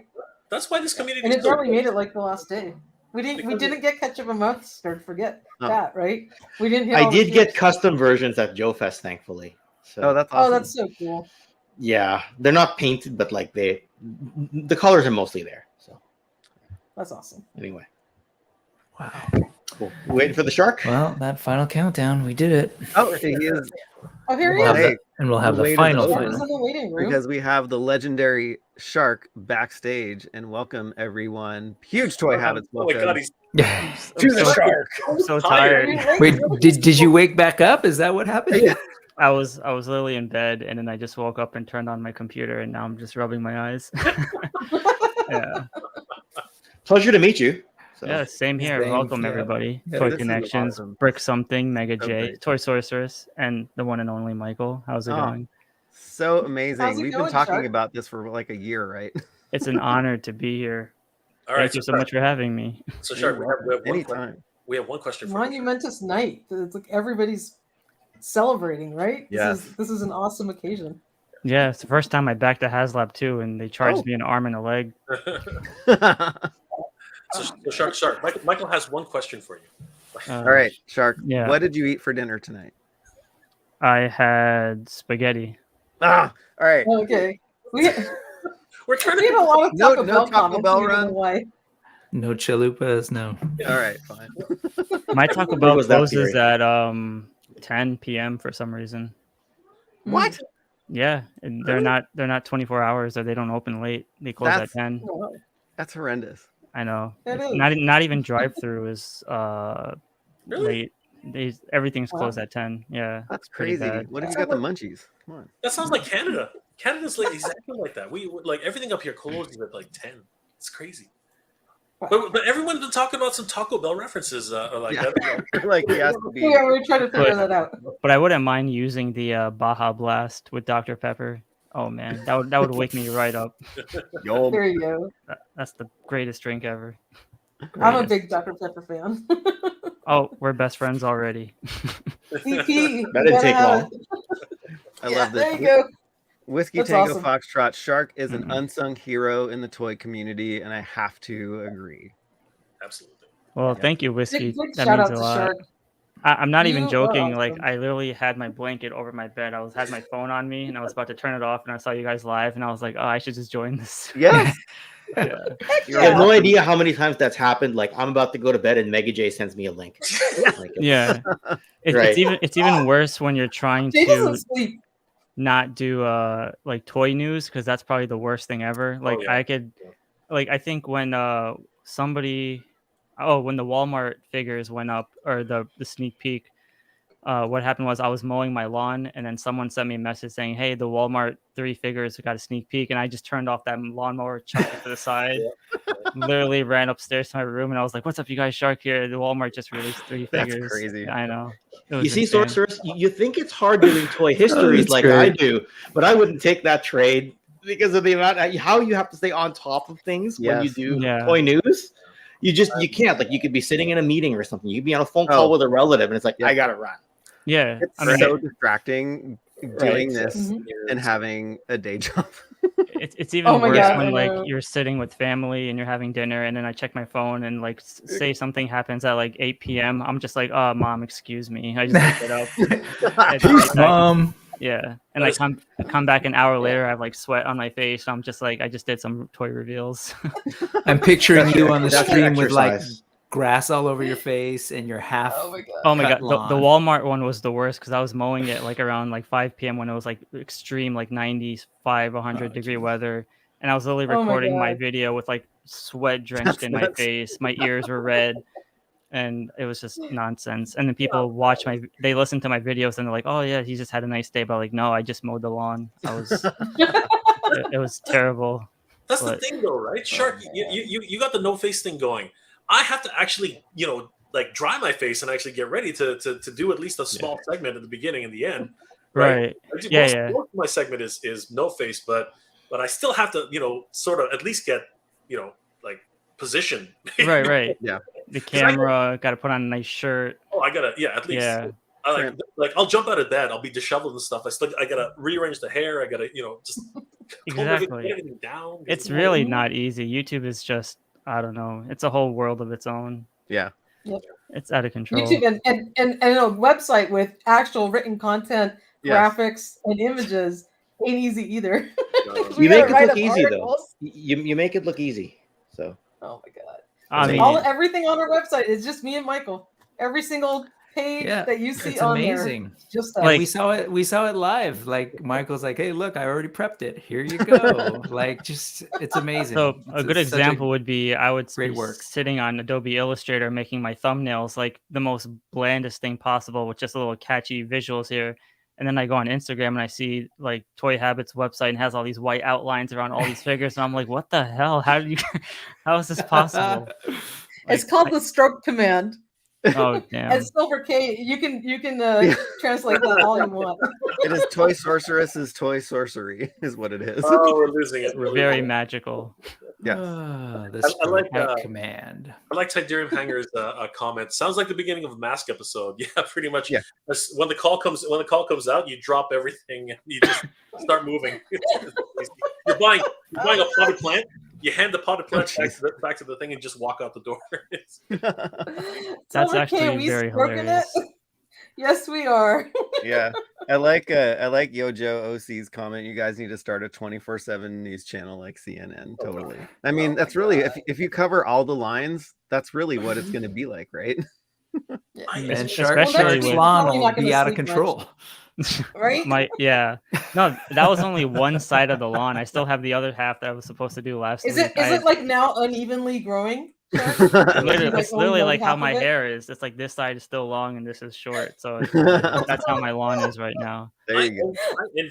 That's why this community. And is it so probably good. made it like the last day. We didn't get ketchup and mustard. Forget Oh. that, right? We didn't. Hit I all the did get tiers. custom versions at Joe Fest, thankfully. So Oh, that's Oh, awesome. that's so cool. yeah, they're not painted, but like the colors are mostly there. So That's awesome. anyway, Wow. cool. Waiting for the shark. Well, that final countdown, we did it. Oh, he is. Oh, here he We'll have is. Hey, the, and we'll have the the wait is final over. He's in final. the waiting room. Because we have the legendary shark backstage, and welcome everyone. Huge Toy Habits. Oh my Welcome god, he's to the so- shark. I'm so tired. tired. Wait, did you wake back up? Is that what happened? Yeah. I was literally in bed, and then I just woke up and turned on my computer, and now I'm just rubbing my eyes. Yeah, Pleasure to meet you. So. yeah, same here. Same, Welcome yeah. everybody. Yeah, Toy this is Connections, awesome. Brick Something, Mega So J, great. Toy Sorceress, and the one and only Michael. How's it Oh. going? So amazing. How's it We've been going, talking Shark? about this for like a year, right? It's an honor to be here. all right. Thank you so much for having me. So Shark, we have one Anytime. we have one question for you. Monumentous night. It's like everybody's celebrating, right? Yes. This is an awesome occasion. Yeah, it's the first time I backed a HasLab too, and they charged Oh. me an arm and a leg. So Shark, Michael has one question for you. All right, Shark. Yeah. What did you eat for dinner tonight? I had spaghetti. Ah, all right. Okay. We We're trying had to a lot of No- Taco no Bell Taco comments. Bell we don't know run? Why? No chalupas, no. All right, fine. My Taco What Bell was that closes period? at 10 p.m. for some reason. What? Yeah, and they're not 24 hours, or they don't open late. They close That's- at 10. Oh, wow. That's horrendous. I know. It is. Not even drive through is Really? late. Everything's Wow. closed at 10. Yeah. That's pretty crazy. bad. What if you got the munchies? Come on. That sounds like Canada. Canada's like exactly like that. We like everything up here closes at like 10. It's crazy. But everyone's been talking about some Taco Bell references. Like Yeah. that. Like he has to be. Yeah, we're trying to figure that out. But I wouldn't mind using the Baja Blast with Dr. Pepper. Oh man, that would wake me right up. Yo, There you go. That's the greatest drink ever. I'm a Greatest. big Dr. Pepper fan. Oh, we're best friends already. EP, That didn't take long. I Yeah, love this. there you go. Whiskey That's Tango awesome. Foxtrot. Shark is an Mhm. unsung hero in the toy community, and I have to agree. Absolutely. Well, Yeah. thank you, Whiskey. Big That shout means out a to lot. Shark. I'm not You even are joking. Like awesome. I literally had my blanket over my bed. Had my phone on me, and I was about to turn it off, and I saw you guys live, and I was like, oh, I should just join this. Yes. Yeah. You're I have no welcome. idea how many times that's happened. Like I'm about to go to bed and Mega J sends me a link. Like, it's- Yeah. Right. It's even worse when you're trying Jay to doesn't sleep. not do like toy news, because that's probably the worst thing ever. Like yeah. I could like I think when when the Walmart figures went up, or the sneak peek, what happened was I was mowing my lawn, and then someone sent me a message saying, hey, the Walmart 3 figures got a sneak peek, and I just turned off that lawnmower, chucked it to the side, literally ran upstairs to my room, and I was like, what's up, you guys? Shark here. The Walmart just released 3 That's figures. crazy. I know. It You was see, insane. sorcerers, you think it's hard doing toy histories that's like great. I do, but I wouldn't take that trade because of the amount how you have to stay on top of things when you Yes. do Yeah. toy news. You can't. Like you could be sitting in a meeting or something. You could be on a phone call Oh. with a relative, and it's like Yeah. I gotta run. Yeah. It's I mean, so distracting doing Right. this Mhm. and having a day job. it's even Oh my worse God, when I like know. you're sitting with family and you're having dinner, and then I check my phone, and like say something happens at like 8 p.m. I'm just like, oh, mom, excuse me. I just like, get up. It's Peace, right back. mom. Yeah. And I come back an hour later, I have like sweat on my face. I'm just like, I just did some toy reveals. I'm picturing you on the That's stream with like exercise. grass all over your face and your half. Oh my god. Oh my Cut god, the lawn. Walmart one was the worst, because I was mowing it like around like 5 p.m. when it was like extreme, like 95, 100 Oh, degree geez. weather, and I was literally Oh my recording my God. video with like sweat drenched in my nuts. face. My ears were red, and it was just nonsense. And then people they listen to my videos, and they're like, "Oh yeah, he just had a nice day," but like, no, I just mowed the lawn. It was terrible. That's But- the thing, though, right? Shark, you got the no face thing going. I have to actually, like dry my face and actually get ready to do at least a small segment at the beginning and the end. Right. Yeah, Most yeah. of my segment is no face, but I still have to, sort of at least get, like position. Right. Yeah. The camera got to put on a nice shirt. Oh, I gotta, at least. Yeah. like I'll jump out of bed. I'll be disheveled and stuff. I gotta rearrange the hair. I gotta just Exactly. get everything down. It's really not easy. YouTube is just, I don't know. It's a whole world of its own. Yeah. Yep. It's out of control. YouTube and a website with actual written content, graphics, and images ain't easy either. You make it look easy though. You make it look easy. So. Oh my god. I mean, everything on our website is just me and Michael. Every single page that you see on amazing. there, just like we saw it live. Like Michael's like, hey, look, I already prepped it. Here you go. Like, just it's amazing. So a good example would be I would be work. sitting on Adobe Illustrator making my thumbnails like the most blandest thing possible with just a little catchy visuals here. And then I go on Instagram and I see like Toy Habits website and has all these white outlines around all these figures. And I'm like, what the hell? How is this possible? It's called the stroke command. Oh damn! And Silver K, you can translate that all you want. It is Toy Sorceress's Toy Sorcery, is what it is. Oh, we're losing it. We're very magical. Yeah. I like command. I like Tidarium Hanger's comment. Sounds like the beginning of a Mask episode. Yeah, pretty much. Yeah. When the call comes out, you drop everything and you just start moving. You're buying a potted plant. You hand the potted plant back to the thing and just walk out the door. That's actually very hilarious. Yes, we are. Yeah, I like Yojo OC's comment. You guys need to start a 24/7 news channel like CNN. Totally. I mean, that's really if you cover all the lines, that's really what it's going to be like, right? And Shark Salon will be out of control. Right? No, that was only one side of the lawn. I still have the other half that I was supposed to do last week. Is it like now unevenly growing? It's literally like how my hair is. It's like this side is still long and this is short. So that's how my lawn is right now. There you go.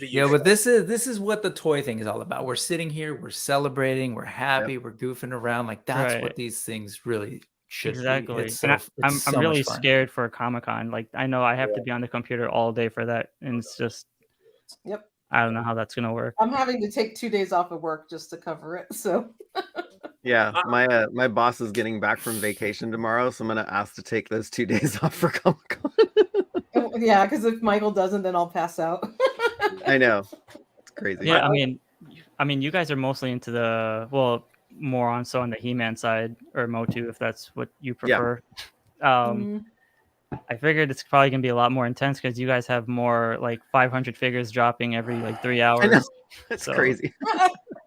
Yeah, but this is what the toy thing is all about. We're sitting here, we're celebrating, we're happy, we're goofing around. Like that's what these things really should be. I'm really scared for Comic-Con. Like I know I have to be on the computer all day for that, and it's just I don't know how that's gonna work. I'm having to take 2 days off of work just to cover it. So yeah, my boss is getting back from vacation tomorrow, so I'm gonna ask to take those 2 days off for Comic-Con. Yeah, because if Michael doesn't, then I'll pass out. I know, it's crazy. Yeah, I mean, you guys are mostly into the more on the He-Man side or Motu, if that's what you prefer. Yeah. I figured it's probably gonna be a lot more intense because you guys have more like 500 figures dropping every like 3 hours. I know. It's crazy.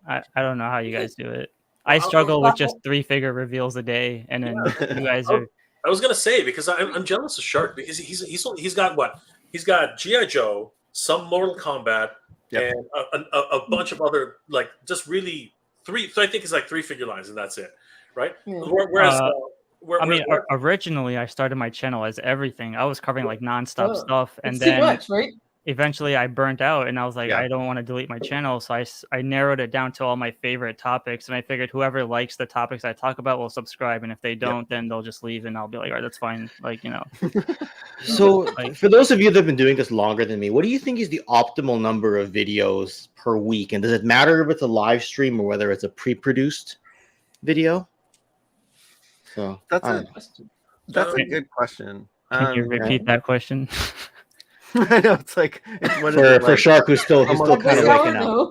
I don't know how you guys do it. I struggle with just 3-figure reveals a day, and then you guys are. I was gonna say because I'm jealous of Shark because he's got what? He's got G.I. Joe, some Mortal Kombat, and a bunch of other like just really three. So I think it's like 3-figure lines, and that's it, right? Whereas. Originally I started my channel as everything. I was covering like nonstop stuff, and it's then too much, right? Eventually I burnt out, and I was like, I don't want to delete my channel, so I narrowed it down to all my favorite topics, and I figured whoever likes the topics I talk about will subscribe, and if they don't, then they'll just leave, and I'll be like, all right, that's fine, like So, for those of you that have been doing this longer than me, what do you think is the optimal number of videos per week, and does it matter if it's a live stream or whether it's a pre-produced video? So that's a good question. Can you repeat that question? I know it's like for Shark, who's still kind of waking up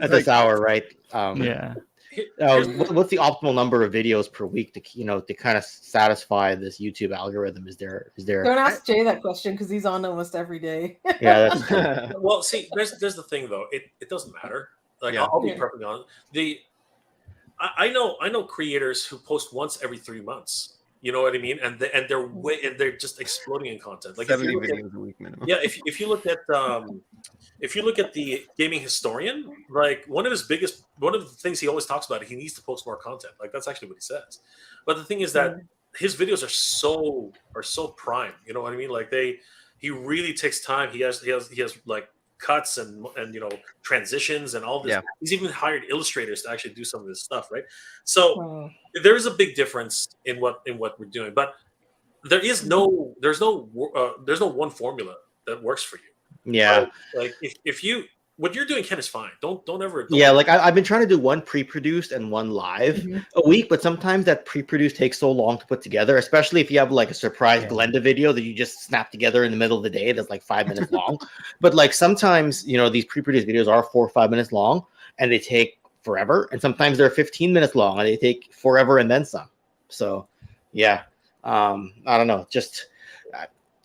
at this hour, right? What's the optimal number of videos per week to kind of satisfy this YouTube algorithm? Is there? Don't ask Jay that question because he's on almost every day. Yeah, that's true. Well, see, there's the thing though. It doesn't matter. Like I'll be perfectly honest. I know creators who post once every 3 months. You know what I mean? And they're just exploding in content. Like 70 videos a week minimum. Yeah, if you look at the gaming historian, like one of the things he always talks about, he needs to post more content. Like that's actually what he says. But the thing is that his videos are so prime. You know what I mean? Like he really takes time. He has like cuts and transitions and all this. Yeah. He's even hired illustrators to actually do some of this stuff, right? So there is a big difference in what we're doing, but there's no one formula that works for you. Yeah. Like if you what you're doing, Ken, is fine. Don't ever. Don't Yeah, like I've been trying to do one pre-produced and one live a week, but sometimes that pre-produced takes so long to put together, especially if you have like a surprise Glenda video that you just snap together in the middle of the day that's like 5 minutes long. But like sometimes, you know, these pre-produced videos are 4 or 5 minutes long and they take forever, and sometimes they're 15 minutes long and they take forever and then some. So yeah, I don't know, just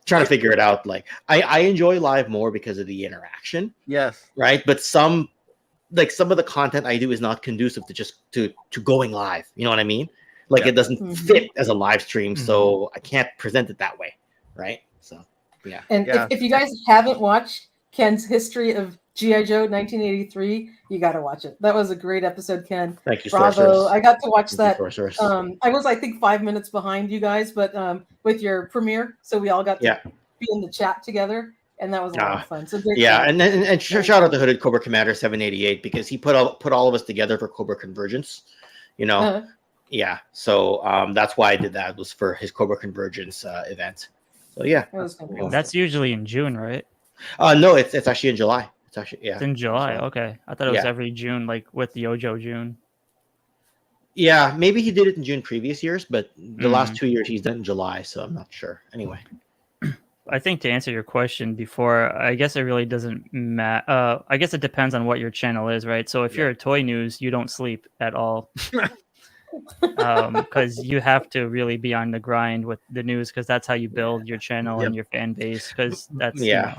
trying to figure it out. Like I enjoy live more because of the interaction. Yes. Right. But some of the content I do is not conducive to just to going live. You know what I mean? Like it doesn't fit as a live stream, so I can't present it that way. Right. So yeah. And if you guys haven't watched Ken's history of G.I. Joe 1983, you got to watch it. That was a great episode, Ken. Thank you, Bravo. Sorceress. I got to watch Thank that. you, I was, I think, 5 minutes behind you guys, but with your premiere, so we all got to be in the chat together, and that was a lot of fun. So great. Yeah, and shout out to Hooded Cobra Commander 788 because he put all of us together for Cobra Convergence. You know, yeah. So that's why I did that, was for his Cobra Convergence event. So yeah, that's usually in June, right? No, it's actually in July. It's actually it's in July. Okay, I thought it was every June, like with Yojo June. Yeah, maybe he did it in June previous years, but the last 2 years he's done in July, so I'm not sure. Anyway, I think to answer your question before, I guess it really doesn't matter. I guess it depends on what your channel is, right? So if you're a toy news, you don't sleep at all. Because you have to really be on the grind with the news, because that's how you build your channel and your fan base. Because that's you know.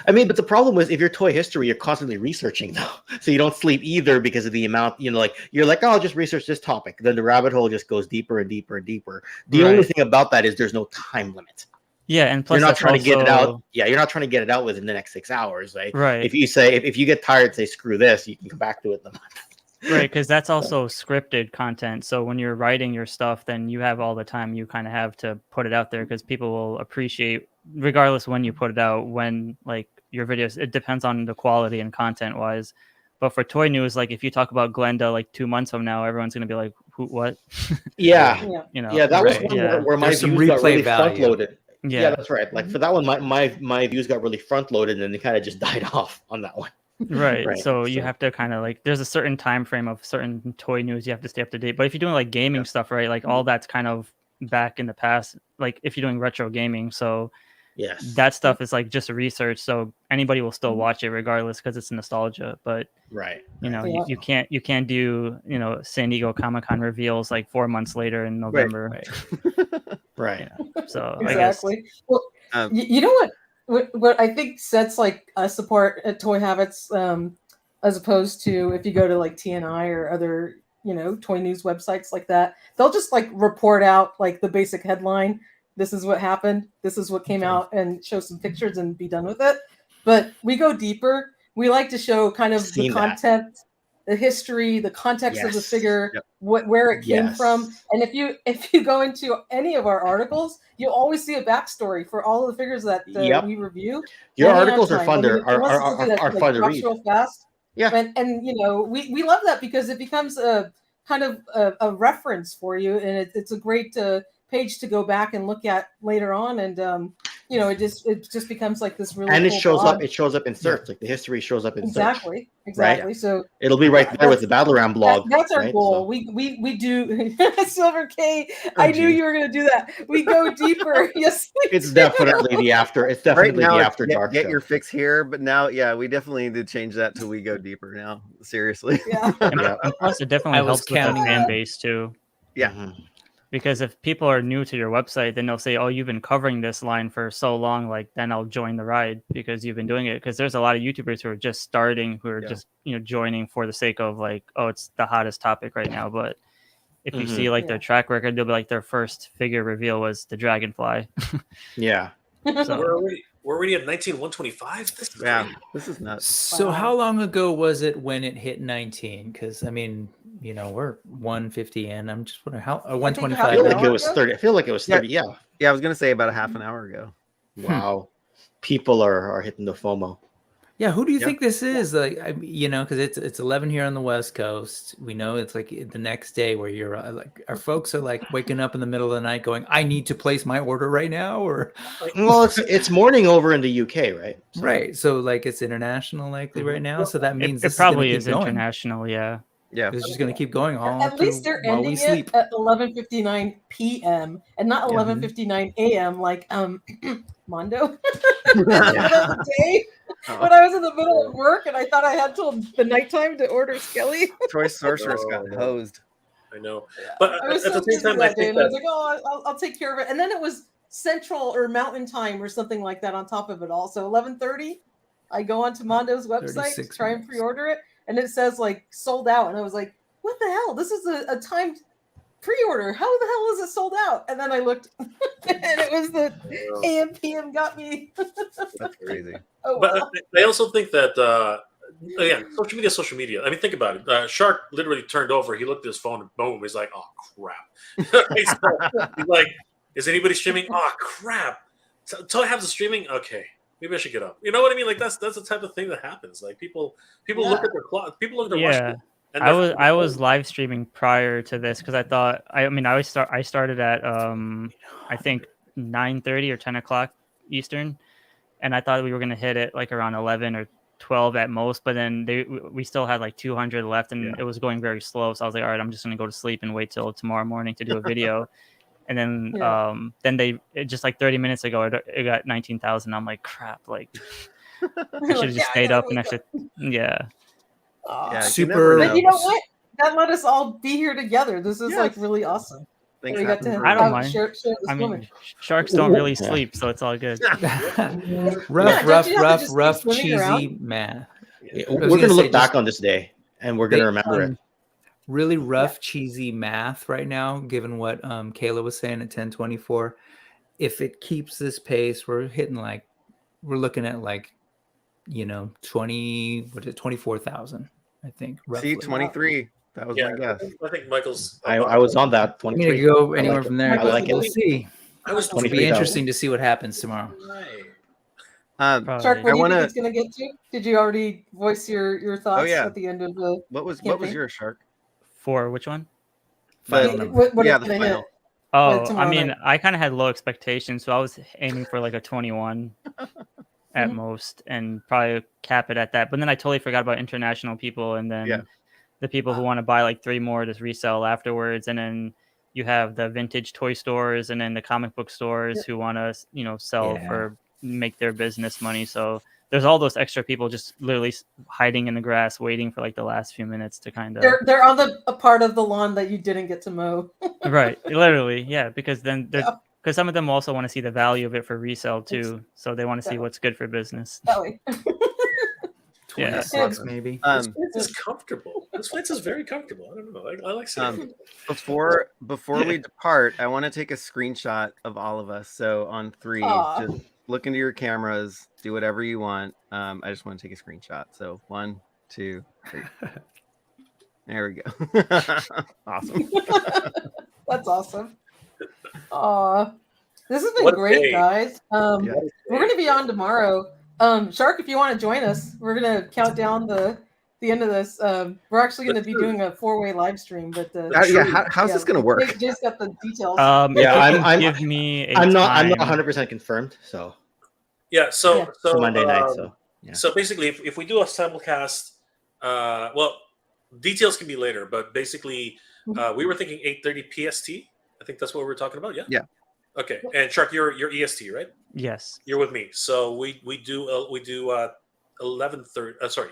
I mean, but the problem is if you're toy history, you're constantly researching though, so you don't sleep either because of the amount. You know, like you're like, oh, I'll just research this topic. Then the rabbit hole just goes deeper and deeper and deeper. The only thing about that is there's no time limit. Yeah, and plus you're not trying to get it out. Yeah, you're not trying to get it out within the next 6 hours, right? Right. If you say if you get tired, say screw this, you can come back to it in the month. Right, because that's also scripted content. So when you're writing your stuff, then you have all the time you kind of have to put it out there, because people will appreciate, regardless when you put it out, when like your videos, it depends on the quality and content wise. But for toy news, like if you talk about Glenda like 2 months from now, everyone's gonna be like, "Who? What?" Yeah, you know. Yeah, that was one where my views got really front loaded. Yeah, that's right. Like for that one, my views got really front loaded, and then they kind of just died off on that one. Right. So you have to kind of like, there's a certain time frame of certain toy news you have to stay up to date. But if you're doing like gaming stuff, right, like all that's kind of back in the past. Like if you're doing retro gaming, so that stuff is like just research. So anybody will still watch it regardless, because it's nostalgia. But you know, you can't do, you know, San Diego Comic-Con reveals like 4 months later in November. Right. You know, so exactly. I guess, well, you know what I think sets like us apart at Toy Habits, as opposed to if you go to like TNI or other, you know, toy news websites like that, they'll just like report out like the basic headline. This is what happened. This is what came out, and show some pictures and be done with it. But we go deeper. We like to show kind of the content, the history, the context of the figure, where it came from. And if you go into any of our articles, you'll always see a backstory for all of the figures that we review. Your articles are fun to are fun to read. Real fast. Yeah, and you know, we love that because it becomes a kind of a reference for you, and it's a great page to go back and look at later on, and you know, it just becomes like this really. And it cool shows up in search, like the history shows up in search. Exactly. Right? So it'll be right there with the Battle Round blog. That's our goal. So. We do Silver K. I knew you were going to do that. We go deeper. Yes, it's definitely the after. It's definitely right now, the after dark. Get your fix here, but now, we definitely need to change that till we go deeper. Now, seriously. Yeah. And plus, it definitely helps with the fan base too. Yeah. Mm-hmm. Because if people are new to your website, then they'll say, "Oh, you've been covering this line for so long, like then I'll join the ride because you've been doing it." Because there's a lot of YouTubers who are just starting, who are just, you know, joining for the sake of like, oh, it's the hottest topic right now. But if you see like their track record, they'll be like, their first figure reveal was the Dragonfly. Yeah. So we're already at 19,125. Yeah, this is nuts. So how long ago was it when it hit 19? Because I mean, you know, we're 150 in. I'm just wondering how 125. I feel like it was 30. I feel like it was 30. Yeah. I was gonna say about a half an hour ago. Wow, people are hitting the FOMO. Yeah, who do you Yeah. think this is? Like, because it's 11 here on the West Coast. We know it's like the next day where you're like, our folks are like waking up in the middle of the night going, "I need to place my order right now," or Well, it's morning over in the UK, right? So- right. So like it's international likely right now. So that means It this is going to probably keep is going. international. Yeah. Yeah. It's just going to keep going all At least through they're while we ending sleep. it at 11:59 p.m. and not Yeah. 11:59 a.m. like Mondo. Yeah. The day when I was in the middle of work and I thought I had till the nighttime to order Skelly. Toy Sorceress Oh, got no. hosed. I know, but I was at so the same busy time, I that day, think and I was that like, "Oh, I'll take care of it." And then it was Central or Mountain Time or something like that on top of it all. So 11:30, I go onto Mondo's website to 36 try and minutes. pre-order it, and it says like sold out, and I was like, "What the hell? This is a timed pre-order. How the hell is it sold out?" And then I looked, and it was the AM PM got me. That's crazy. Oh But well. I also think that again, social media, is social media. I mean, think about it. Shark literally turned over. He looked at his phone and boom, he's like, "Oh crap!" he's like, "Is anybody streaming? Oh crap!" Until I have the streaming, okay, maybe I should get up. You know what I mean? Like that's the type of thing that happens. Like people look at their clock, people look at their watch. Yeah. And I was live streaming prior to this because I thought I started at I think 9:30 or 10 o'clock Eastern, and I thought we were gonna hit it like around 11 or 12 at most, but then we still had like 200 left, and it was going very slow. So I was like, all right, I'm just gonna go to sleep and wait till tomorrow morning to do a video. And then just like 30 minutes ago it got 19,000. I'm like, crap, like I should have just stayed up an extra. Yeah. Yeah, you Super- never But know. you know what? That let us all be here together. This is like Yes. really awesome. Things We got happen to for I a don't reason. mind. share this I mean, moment. sharks don't really Yeah. sleep, so it's all good. don't you have to rough, just keep swimming cheesy around? math. Yeah, I was we're gonna gonna say look back just on this day, and we're gonna based remember it. on really rough, cheesy math right now, given what Kayla was saying at 10:24. If it keeps this pace, we're looking at like 24,000, I think, roughly. See, 23. That was Yeah, my guess. I think Michael's. I was on that I mean, 23. it could go I anywhere like from it. there. I like We'll it. see. I was It'll be 23,000. interesting to see what happens tomorrow. Right. Shark, Probably. what do you wanna- think it's gonna get to? Did you already voice your thoughts yeah. at the end of the What was campaign? your Shark? For which one? Final The- number. What yeah, it's the gonna hit? final. Oh, I tomorrow mean, night. I kind of had low expectations, so I was aiming for like a 21 at Mhm. most, and probably cap it at that. But then I totally forgot about international people, and then Yeah. the people who want to buy like 3 more to resell afterwards, and then you have the vintage toy stores, and then the comic book stores who want to sell Yeah. for make their business money. So there's all those extra people just literally hiding in the grass, waiting for like the last few minutes to kind of They're on a part of the lawn that you didn't get to mow. right, literally, yeah, because then Yeah. because some of them also want to see the value of it for resale too, so they want to see Yeah. what's good for business. That way. 26 maybe. This fence is comfortable. This fence is very comfortable. I don't know. I like sitting. Um, before we depart, I want to take a screenshot of all of us. So on 3, Aw. just look into your cameras, do whatever you want. I just want to take a screenshot. So 1, 2, 3. There we go. Awesome. That's awesome. Aw. This has been What a great, day. guys. Yeah. We're gonna be on tomorrow. Shark, if you want to join us, we're gonna count down the end of this. We're actually gonna be doing a 4-way live stream, but How's this gonna work? Jay's got the details. Yeah, If you can I'm- give me a I'm not time. 100% confirmed. So Yeah. So Yeah. so Monday night. So yeah. So basically, if we do a simulcast, well, details can be later, but basically, we were thinking 8:30 PST. I think that's what we were talking about. Yeah. Yeah. Okay. And Shark, you're EST, right? Yes. You're with me. So we do 11:30. Sorry,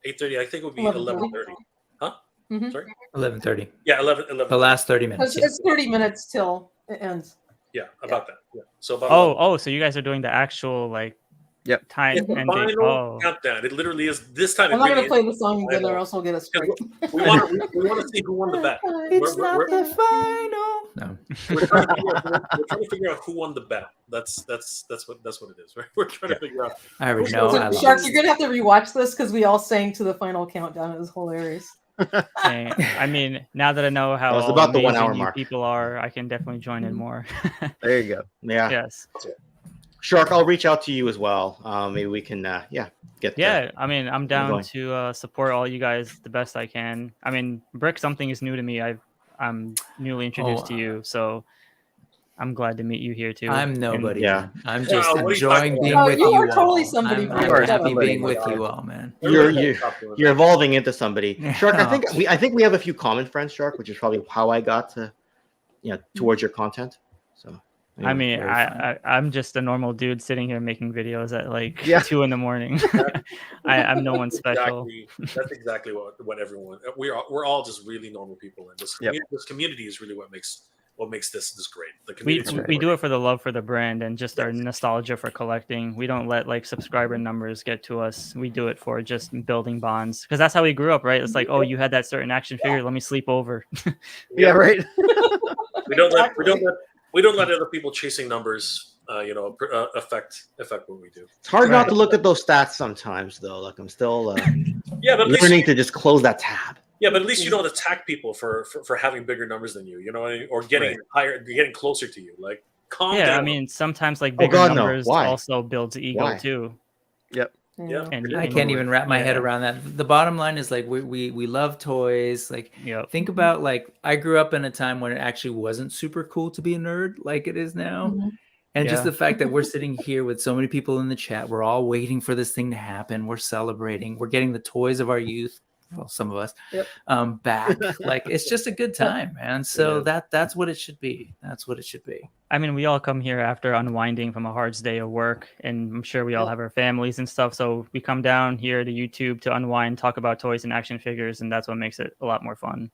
8:30. I think it would be 11:30. Huh? Mhm. Sorry. 11:30. Yeah, 11. The last 30 minutes. It's 30 minutes till it ends. Yeah, about that. Yeah. So about. Oh, so you guys are doing the actual like Yep. time It's the ending. final Oh, countdown. It literally is this time. I'm it not gonna really play the song again, or final. else we'll get a strike. we want to see who won the bet. It's We're- not we're- the final. No. We're trying to figure out who won the bet. That's what it is, right? We're trying to figure out. I already know. I So, lost. Shark, you're gonna have to rewatch this because we all sang to the final countdown. It was hilarious. dang. I mean, now that I know how That was all about the 1 amazing hour you mark. people are, I can definitely join in more. There you go. Yeah. Yes. Shark, I'll reach out to you as well. Maybe we can, get. Yeah, I mean, I'm down going. to support all you guys the best I can. I mean, brick something is new to me. I'm newly introduced to you, so I'm glad to meet you here too. I'm nobody. Yeah. Man. I'm just what are you enjoying talking being about? with you you are totally all. somebody, I'm Brian. You are happy somebody. being with you all, man. You're evolving into somebody. Shark, Yeah. I think we have a few common friends, Shark, which is probably how I got to, towards your content. So. I mean, Very fun. I'm just a normal dude sitting here making videos at like Yeah. 2 a.m. I'm no one special. That's exactly what everyone we're all just really normal people, and this Yep. this community is really what makes this great. The We community. do it for the love for the brand and just our nostalgia for collecting. We don't let like subscriber numbers get to us. We do it for just building bonds because that's how we grew up, right? It's like, oh, you had that certain action figure, let me sleep over. Yeah, right. We don't let other people chasing numbers, affect what we do. It's hard not Right. to look at those stats sometimes, though. Like I'm still Yeah, but at least learning to just close that tab. Yeah, but at least you don't attack people for having bigger numbers than you. You know what I mean? Or getting higher, getting closer to you. Like, calm down. I mean, sometimes like Oh, bigger God, no. numbers Why? also builds ego Why? too. Yep. Yeah. And I can't even wrap my head around that. The bottom line is like we love toys. Like think about like I grew up in a time when it actually wasn't super cool to be a nerd like it is now. Mm-hmm. And just the fact that we're sitting here with so many people in the chat, we're all waiting for this thing to happen. We're celebrating. We're getting the toys of our youth. Well, some of us back. Like it's just a good time, man. So that's what it should be. That's what it should be. I mean, we all come here after unwinding from a hard day of work, and I'm sure we all have our families and stuff. So we come down here to YouTube to unwind, talk about toys and action figures, and that's what makes it a lot more fun.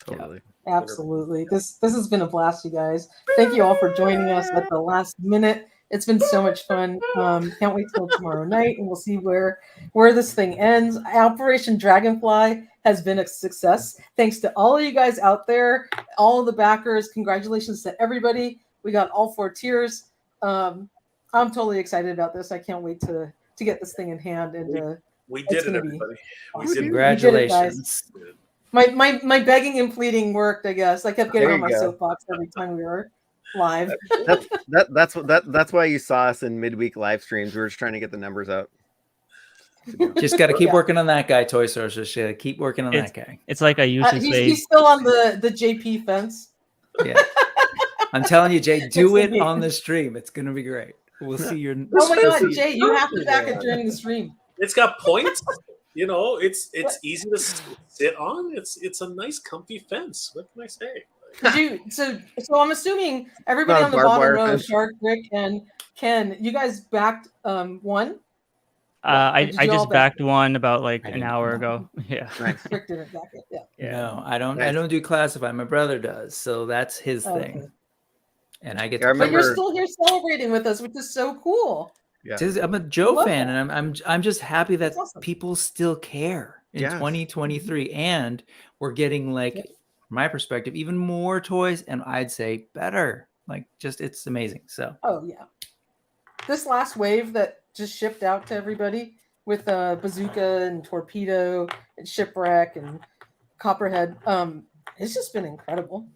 Totally. Absolutely. This has been a blast, you guys. Thank you all for joining us at the last minute. It's been so much fun. Can't wait till tomorrow night, and we'll see where this thing ends. Operation Dragonfly has been a success. Thanks to all of you guys out there, all of the backers. Congratulations to everybody. We got all 4 tiers. I'm totally excited about this. I can't wait to get this thing in hand. And we did it, everybody. Awesome. Congratulations. We did it, guys. My begging and pleading worked, I guess. I kept getting on my soapbox every time we were live. That's why you saw us in midweek live streams. We were just trying to get the numbers out. Just got to keep working on that guy, Toy Source. Just keep working on that guy. It's like I used to say. He's still on the JP fence. Yeah. I'm telling you, Jay, do it on the stream. It's going to be great. We'll see your. Oh my God, Jay, you have to back it during the stream. It's got points. It's easy to sit on. It's a nice, comfy fence. What can I say? So I'm assuming everybody on the bottom row, Shark, Rick, and Ken, you guys backed one. I just backed one about like an hour ago. Yeah. Rick didn't back it. Yeah. No, I don't. I don't do classify. My brother does, so that's his thing. Okay. And I get. But you're still here celebrating with us, which is so cool. Yeah. I'm a Joe fan, and I'm just happy that people still care in 2023, and we're getting like, from my perspective, even more toys, and I'd say better. Like, just it's amazing. So. Oh yeah. This last wave that just shipped out to everybody with Bazooka and Torpedo and Shipwreck and Copperhead, it's just been incredible.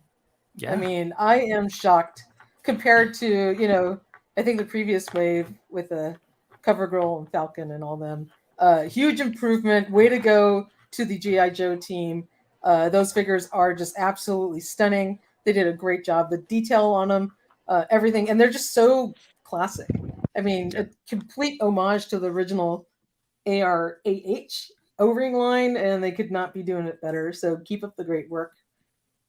Yeah. I mean, I am shocked compared to, I think the previous wave with CoverGirl and Falcon and all them. Huge improvement. Way to go to the G.I. Joe team. Those figures are just absolutely stunning. They did a great job. The detail on them, everything. And they're just so classic. I mean, a complete homage to the original AR-8H O-ring line, and they could not be doing it better. So keep up the great work.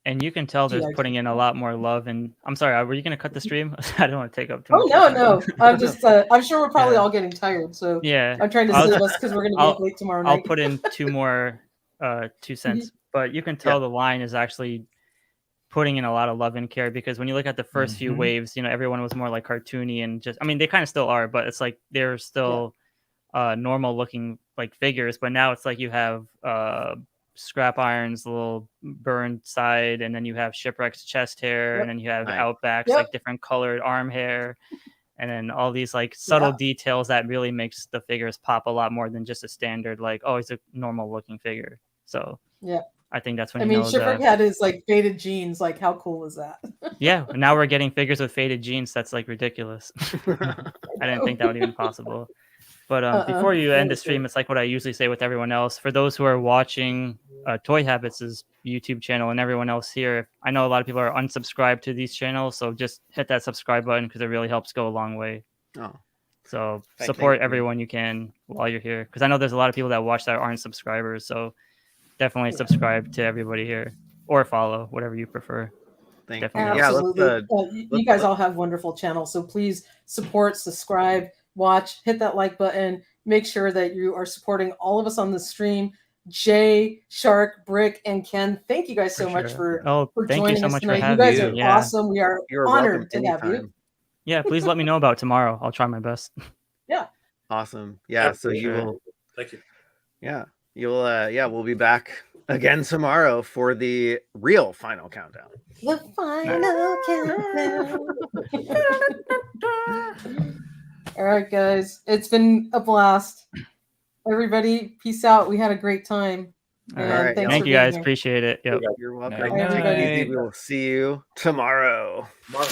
And you can tell they're putting in a lot more love. And I'm sorry, were you going to cut the stream? I don't want to take up too much. No. I'm just, I'm sure we're probably all getting tired. So I'm trying to save us because we're going to be up late tomorrow night. I'll put in 2 more 2 cents, but you can tell the line is actually putting in a lot of love and care, because when you look at the first few waves, everyone was more like cartoony and just, I mean, they kind of still are, but it's like they're still normal looking like figures. But now it's like you have Scrap Iron's little burned side, and then you have Shipwreck's chest hair, and then you have Outback's like different colored arm hair, and then all these like subtle details that really makes the figures pop a lot more than just a standard like, oh, it's a normal looking figure. So I think that's when I you mean, know Shipwreck had his like faded jeans. Like, how cool was that? Yeah, now we're getting figures with faded jeans. That's like ridiculous. I didn't think that would even possible. But before you end the stream, it's like what I usually say with everyone else. For those who are watching Toy Habits' YouTube channel and everyone else here, I know a lot of people are unsubscribed to these channels, so just hit that subscribe button because it really helps go a long way. Oh, So Thank support you. everyone you can while you're here, because I know there's a lot of people that watch that aren't subscribers. So definitely subscribe to everybody here or follow, whatever you prefer. thank Definitely you. helps. Yeah, Absolutely. You guys all have wonderful channels, so please support, subscribe, watch, hit that like button. Make sure that you are supporting all of us on the stream. Jay, Shark, Brick, and Ken, thank you guys so much for thank joining you so us much tonight. for You having guys me. are Yeah. awesome. We are You're welcome honored to have you. anytime. Yeah, please let me know about tomorrow. I'll try my best. Yeah. Awesome. Yeah, so for you sure. will. Thank you. Yeah, you'll. Yeah, we'll be back again tomorrow for the real final countdown. The final countdown. All right, guys. It's been a blast. Everybody, peace out. We had a great time. All And right, thanks Thank for you being guys. here. Appreciate it. Yep. You're welcome. Night, Take it easy. night. We will see you tomorrow. Mark.